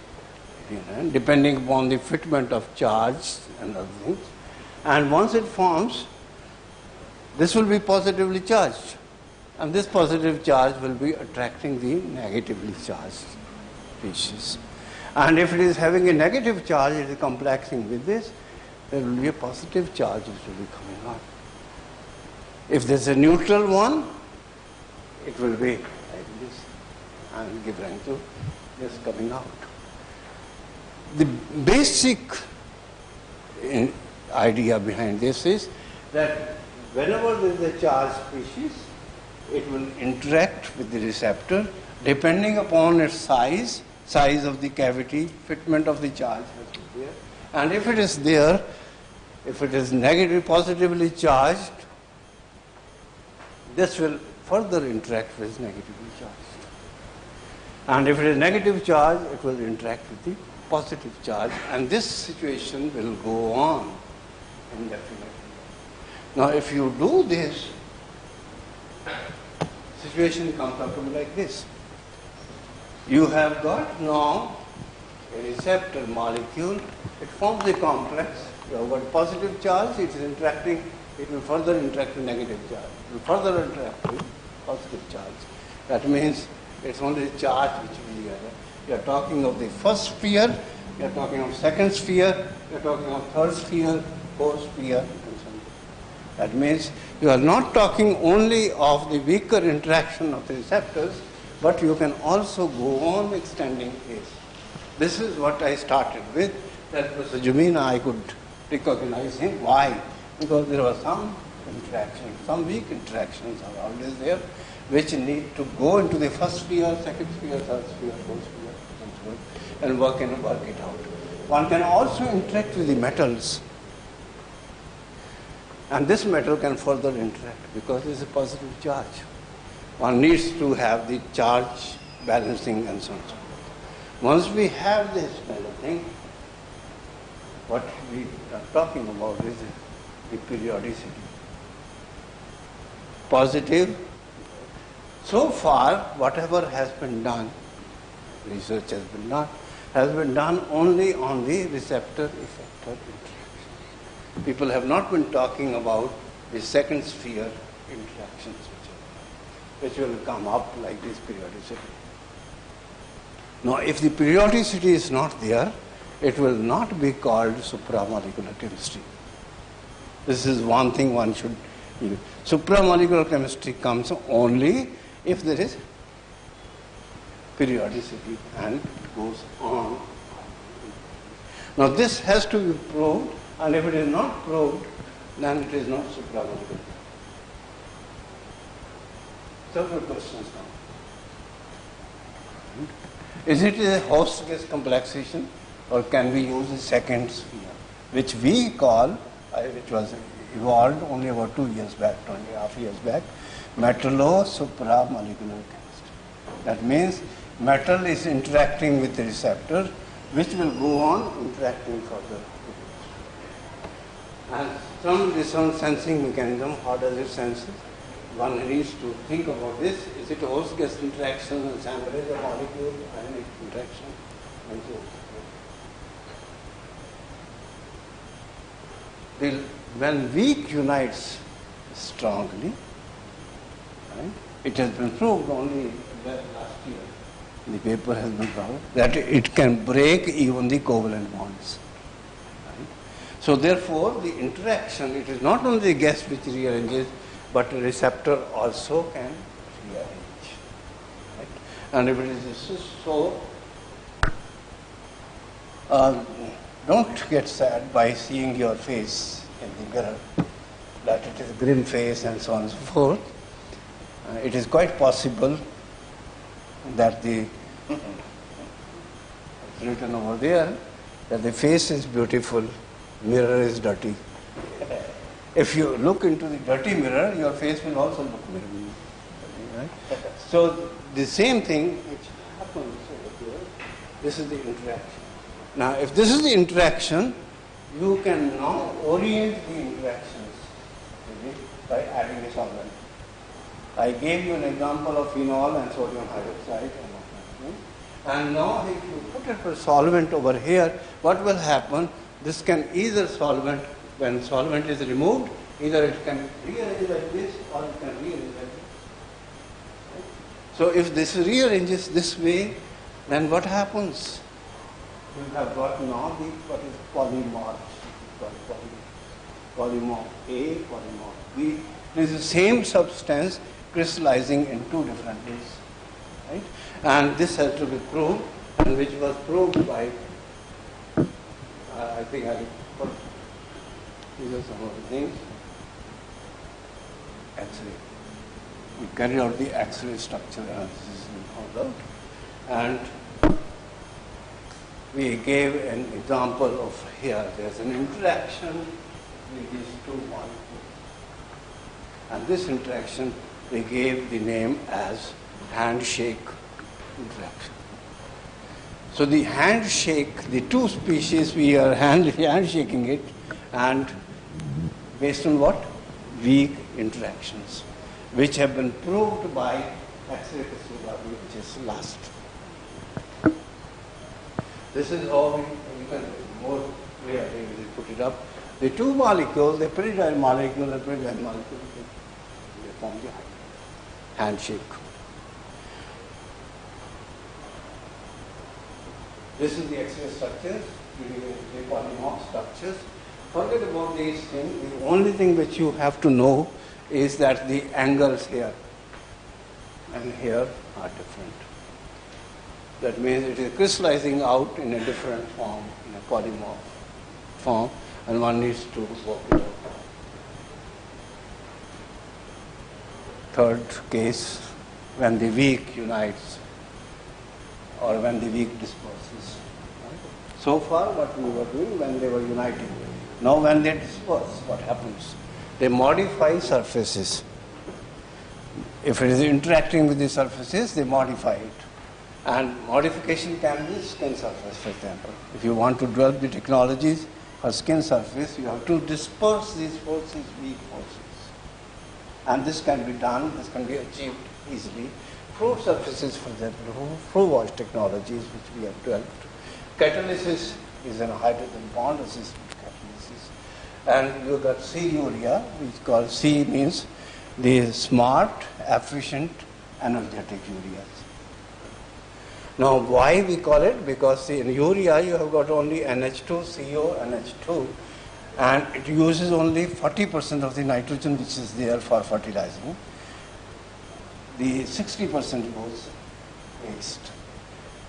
depending upon the fitment of charge and other things. And once it forms, this will be positively charged, and this positive charge will be attracting the negatively charged species. And if it is having a negative charge, it is complexing with this, there will be a positive charge which will be coming out. If there is a neutral one, it will be like this, and give rise to this coming out. The basic idea behind this is that whenever there is a charged species, it will interact with the receptor depending upon its size of the cavity, fitment of the charge has to be there. And if it is there, if it is positively charged, this will further interact with negatively charged. And if it is negative charge, it will interact with the positive charge, and this situation will go on indefinitely. Now, if you do this, situation comes up to be like this. You have got now a receptor molecule, it forms a complex, you have got positive charge, it is interacting, it will further interact with negative charge, it will further interact with positive charge. That means it's only the charge which will be there. You are talking of the first sphere, you are talking of second sphere, you are talking of third sphere, fourth sphere, and so on. That means you are not talking only of the weaker interaction of the receptors, but you can also go on extending this. This is what I started with, that Mr. Jumina, I could recognize him. Why? Because there was some interaction, some weak interactions are always there, which need to go into the first sphere, second sphere, third sphere, fourth sphere, and so on, and work it out. One can also interact with the metals, and this metal can further interact because it's a positive charge. One needs to have the charge balancing and so on and so forth. Once we have this kind of thing, what we are talking about is the periodicity. Positive. So far, whatever has been done, research has been done only on the receptor-effector interaction. People have not been talking about the second sphere interactions which will come up like this periodicity. Now, if the periodicity is not there, it will not be called supramolecular chemistry. This is one thing one should use. Supramolecular chemistry comes only if there is periodicity and it goes on. Now, this has to be proved, and if it is not proved, then it is not supramolecular. Several questions now. Is it a host gas complexation, or can we use a second sphere, which we call, which was evolved only about 2 years back, 2.5 years back, metallo-supramolecular chemistry. That means metal is interacting with the receptor, which will go on interacting further. And some sensing mechanism, how does it sense? One needs to think about this. Is it host gas interaction, assemblage of molecule, ionic interaction, and so on. When weak unites strongly, right, it has been proved only last year, the paper has been proved, that it can break even the covalent bonds. Right? So therefore, the interaction, it is not only the gas which rearranges, but the receptor also can rearrange. Right? And if it is so, don't get sad by seeing your face in the mirror, that it is a grim face and so on and so forth. It is quite possible that it's written over there, that the face is beautiful, mirror is dirty. If you look into the dirty mirror, your face will also look very dirty. Right? So the same thing which happens over here, this is the interaction. Now, if this is the interaction, you can now orient the interactions by adding a solvent. I gave you an example of phenol and sodium hydroxide. And now if you put a solvent over here, what will happen? This can either solvent, when solvent is removed, either it can rearrange like this or it can rearrange like this. So if this rearranges this way, then what happens? You have got now the what is polymorph. Polymorph A, polymorph B. It is the same substance crystallizing in two different ways. Right? And this has to be proved, and which was proved by, I think I will put, these are some of the things. X-ray. We carry out the X-ray structure analysis in all out. And we gave an example of here. There's an interaction with these two molecules. And this interaction we gave the name as handshake interaction. So the handshake, the two species, we are handshaking it, and based on what? Weak interactions, which have been proved by X-ray crystallography, which is last. This is how we can more clearly put it up. The two molecules, the pyridine molecule and pyridine molecule, they form the handshake. This is the X-ray structures, the polymorph structures. Forget about these things. The only thing which you have to know is that the angles here and here are different. That means it is crystallizing out in a different form, in a polymorph form, and one needs to work it out. Third case, when the weak unites or when the weak disperses. So far what we were doing when they were uniting. Now when they disperse, what happens? They modify surfaces. If it is interacting with the surfaces, they modify it. And modification can be skin surface, for example. If you want to develop the technologies for skin surface, you have to disperse these forces, weak forces. And this can be done, this can be achieved easily. Fruit surfaces, for example, fruit wash technologies which we have developed. Catalysis is a hydrogen bond assisted catalysis. And you got C urea, which called C means the smart, efficient, energetic ureas. Now why we call it? Because in urea you have got only NH2, CO, NH2, and it uses only 40% of the nitrogen which is there for fertilizing. The 60% goes waste.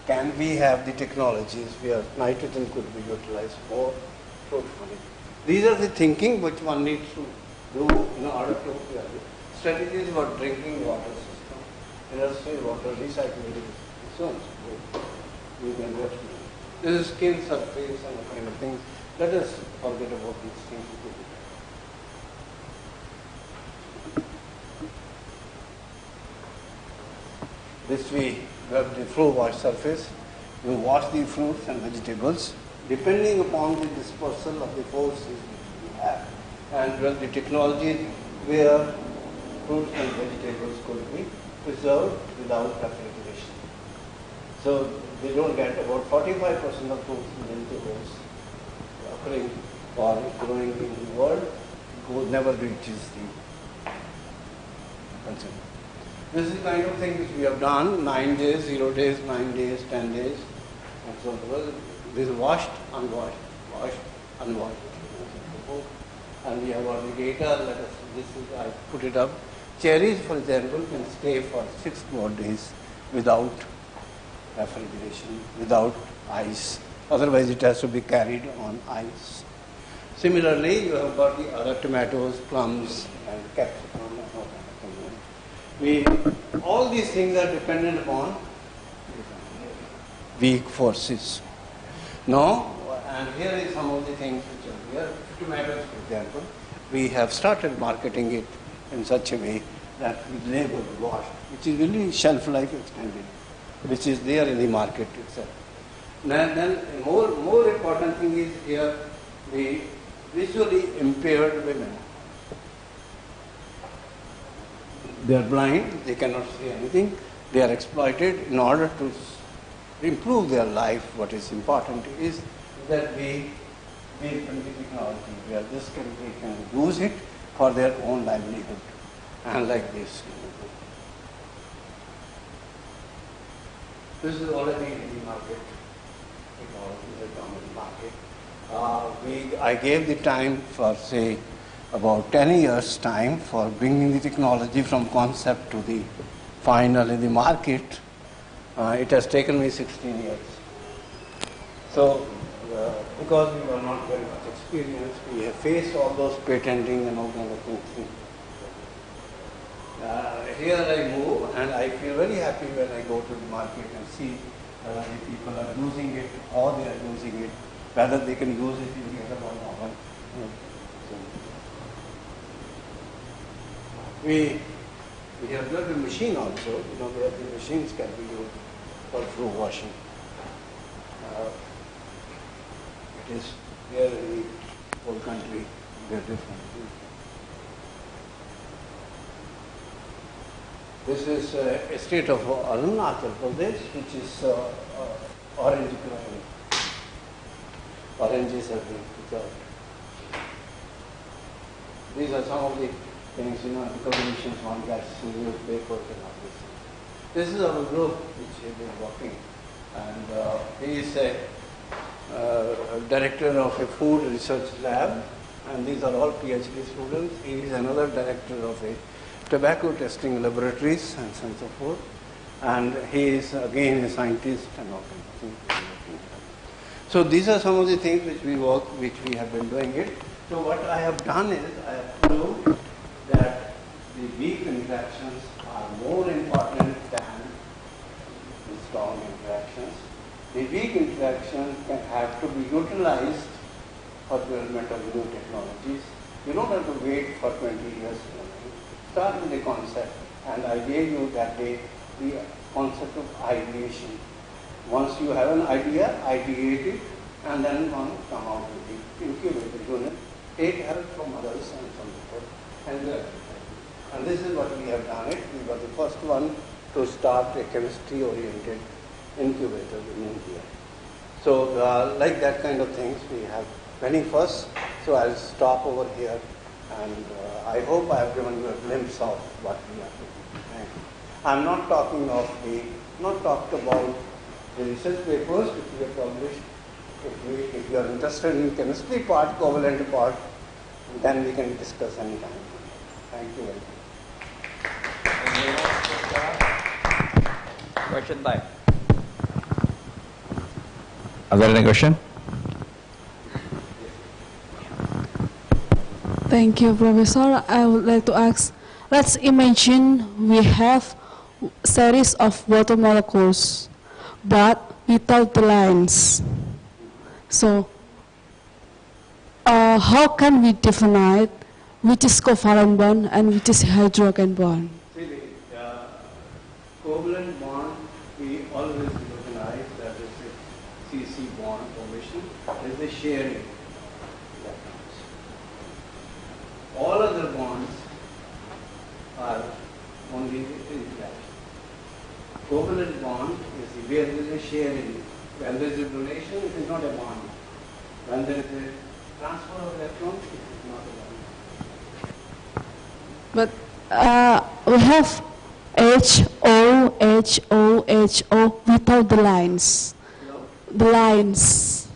Can we have the technologies where nitrogen could be utilized more fruitfully? These are the thinking which one needs to do in order to strategies for drinking water system, industrial water recycling, so on and so forth. We can rest. This is skin surface and kind of things. Let us forget about these things. This we have the fruit wash surface. You wash the fruits and vegetables depending upon the dispersal of the forces which we have. And well, the technology where fruits and vegetables could be preserved without refrigeration. So they don't get about 45% of fruits and vegetables occurring or growing in the world never reaches the consumer. This is the kind of thing which we have done, 9 days, 0 days, 9 days, 10 days, and so on. This is washed, unwashed, washed, unwashed. And we have got the data, I put it up. Cherries, for example, can stay for 6 more days without refrigeration, without ice. Otherwise it has to be carried on ice. Similarly, you have got the other tomatoes, plums, and capsicum, and all that kind of thing. All these things are dependent upon weak forces. Now, and here is some of the things which are here. Tomatoes, for example, we have started marketing it in such a way that we label washed, which is really shelf life extended, which is there in the market itself. Then more important thing is here the visually impaired women. They are blind, they cannot see anything, they are exploited. In order to improve their life, what is important is that we build technology where they can use it for their own livelihood. And like this. This is already in the market. I gave the time for, say, about 10 years time for bringing the technology from concept to the final in the market. It has taken me 16 years. So, because we were not very much experienced, we have faced all those patenting and all kind of things. Here I move and I feel very happy when I go to the market and see the people are using it, how they are using it, whether they can use it in the other one or not. We have got a machine also, where the machines can be used for fruit washing. It is here in the whole country, they are different. This is a state of Arunachal Pradesh, which is orange growing. Oranges have been preserved. These are some of the things, recognitions one gets in newspapers and all this. This is our group which has been working, and he is a director of a food research lab, and these are all PhD students. He is another director of a tobacco testing laboratories and so forth. and he is again a scientist and all kinds of things. So these are some of the things which we have been doing it. So what I have done is I have proved that the weak interactions are more important than the strong interactions. The weak interactions can have to be utilized for development of new technologies. You don't have to wait for 20 years. Start with the concept, and I gave you that day the concept of ideation. Once you have an idea, ideate it, and then one come out with the incubator unit, take help from others and so forth, and do it. And this is what we have done it. We were the first one to start a chemistry-oriented incubator in India. So like that kind of things we have many firsts. So I'll stop over here, and I hope I have given you a glimpse of what we are doing. Thank you. I'm not talking of not talked about the research papers which we have published. If you are interested in chemistry part, covalent part, then we can discuss anytime. Thank you very much. Question time. Are there any questions? Thank you, Professor. I would like to ask, let's imagine we have series of water molecules, but without the lines. So, how can we define which is covalent bond and which is hydrogen bond? See, the covalent bond, we always recognize that is a CC bond formation, is the sharing. All other bonds are only interaction. Covalent bond is where there is a sharing. When there is a donation, it is not a bond. When there is a transfer of electrons, it is not a bond. But we have HO without the lines. The lines.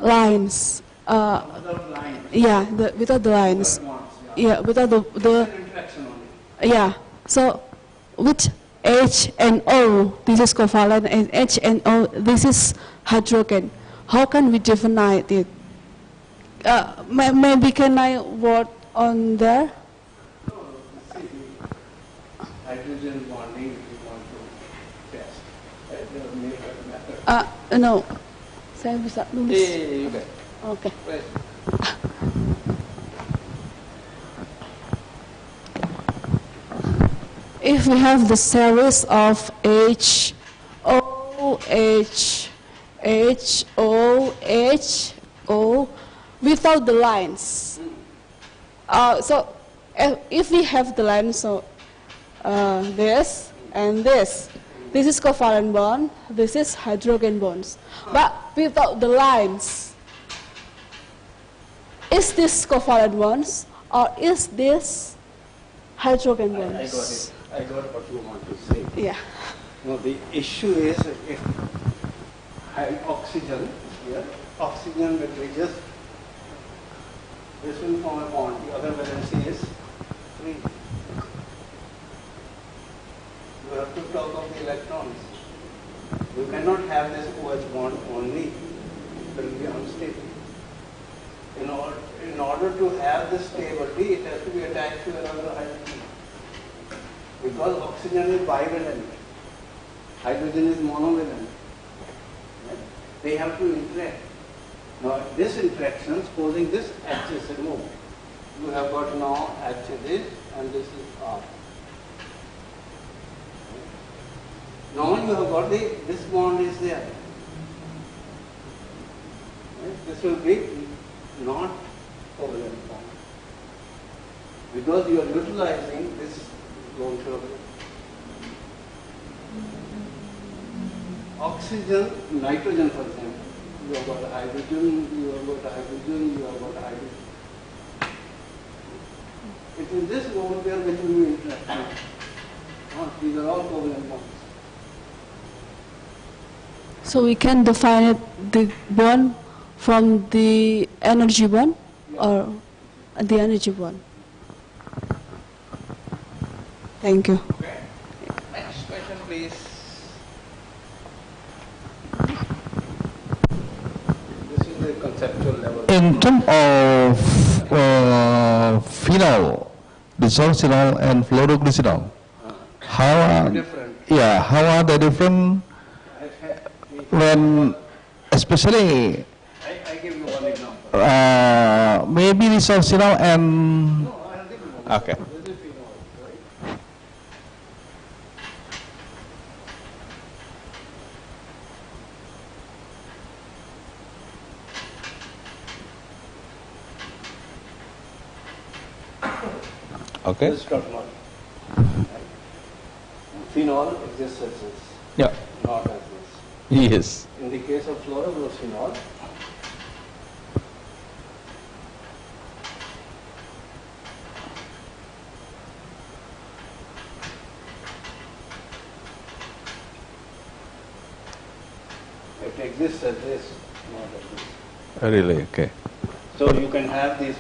Without lines. Yeah, without the lines. Bonds, Yeah, without the interaction only. yeah. So which H and O, this is covalent, and H and O, this is hydrogen. How can we define it? Maybe can I work on there? No, see, hydrogen bonding if you want to test. That may matter. No. Saya bisa nulis. You can. Okay. Please. If we have the series of H, O, H, H, O, H, O, without the lines. So if we have the lines, so this and this is covalent bond, this is hydrogen bonds. But without the lines, is this covalent bonds or is this hydrogen bonds? I got what you want to say. Yeah. No, the issue is if oxygen here, oxygen will be just, this will form a bond, the other valency is free. You have to talk of the electrons. You cannot have this OH bond only, it will be unstable. In order to have this stability, it has to be attached to another hydrogen. Because oxygen is bivalent, hydrogen is monovalent. Right? They have to interact. Now, this interaction, supposing this H is removed, you have got now H is and this is R. Now you have got this bond is there. Right? This will be not covalent bond. Because you are utilizing this lone pair. Oxygen, nitrogen for example, you have got hydrogen, you have got hydrogen, you have got hydrogen. It is this lone pair which will be interacting. These are all covalent bonds. So we can define it, the bond from the energy bond or the energy bond. Thank you. Okay. Next question, please. please. This is the conceptual level. In terms of phenol, disorcinol, and fluoroglycinol, how are Different. how are they different? When, especially, I give you one example. maybe disorcinol and No, I'll give you one. okay. This is phenol, right? Okay. This is terpenoid. Phenol exists as this, Yeah. not as this. Yes. In the case of fluoroglycinol, it exists as this, not as this. Really? Okay. So you can have these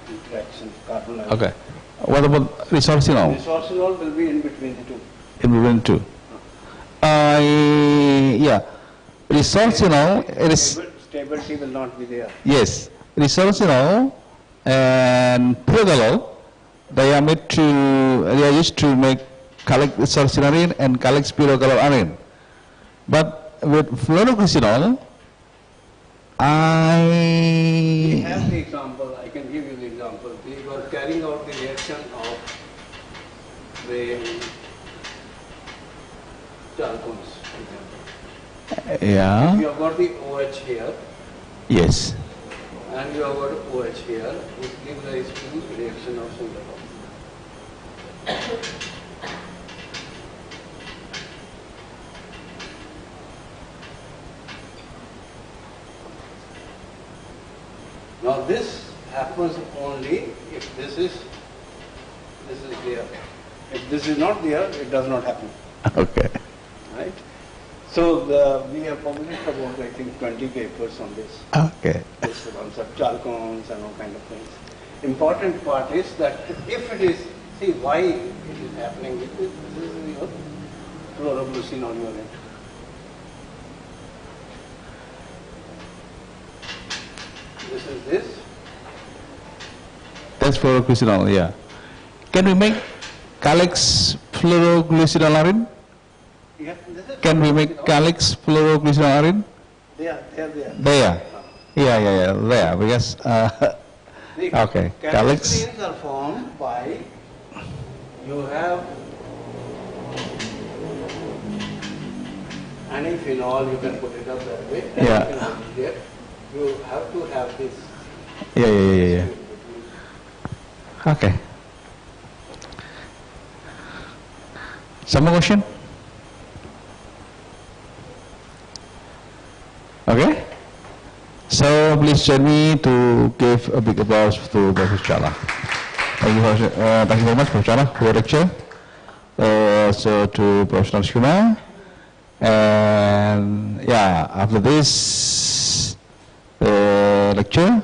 interactions, carbonyl. Okay. What about disorcinol? Disorcinol will be in between the two. In between two. Yeah. Disorcinol, it is, Stability will not be there. yes. Disorcinol and progalol, they are used to make calix disorcinarine and calix pyrogalloarine. But with fluoroglycinol, We have the example, I can give you the example. We were carrying out the reaction of the chalcones, for example. yeah, You have got the OH here yes. and you have got OH here, which gives rise to the reaction of Singapore. Now this happens only if this is there. If this is not there, it does not happen. Okay. Right? So we have published about, I think, 20 papers on this. Okay. This concept, chalcones and all kind of things. Important part is that if it is, see why it is happening, this is your fluoroglycine on your end. This is this. That's fluoroglycinol, yeah. Can we make calix fluoroglycinolarin? Yeah, this is Can we make calix fluoroglycinolarin? there. There. Yeah, there. Because, The okay, calyx. calyxines are formed by, you have any phenol, you can put it up that way. Any Yeah. phenol is there. You have to have this. yeah. Okay. Some more question? Okay. So please join me to give a big applause to Professor Chawla. Thank you very much, Professor Chawla, for your lecture. So to Professor Kumar. And yeah, after this lecture,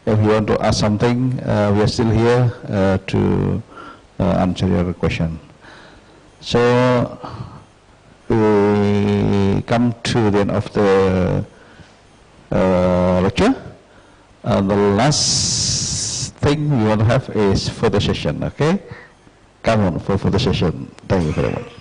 if you want to ask something, we are still here to answer your question. So we come to the end of the lecture. The last thing we want to have is photo session. Okay, come on for photo session. Thank you very much.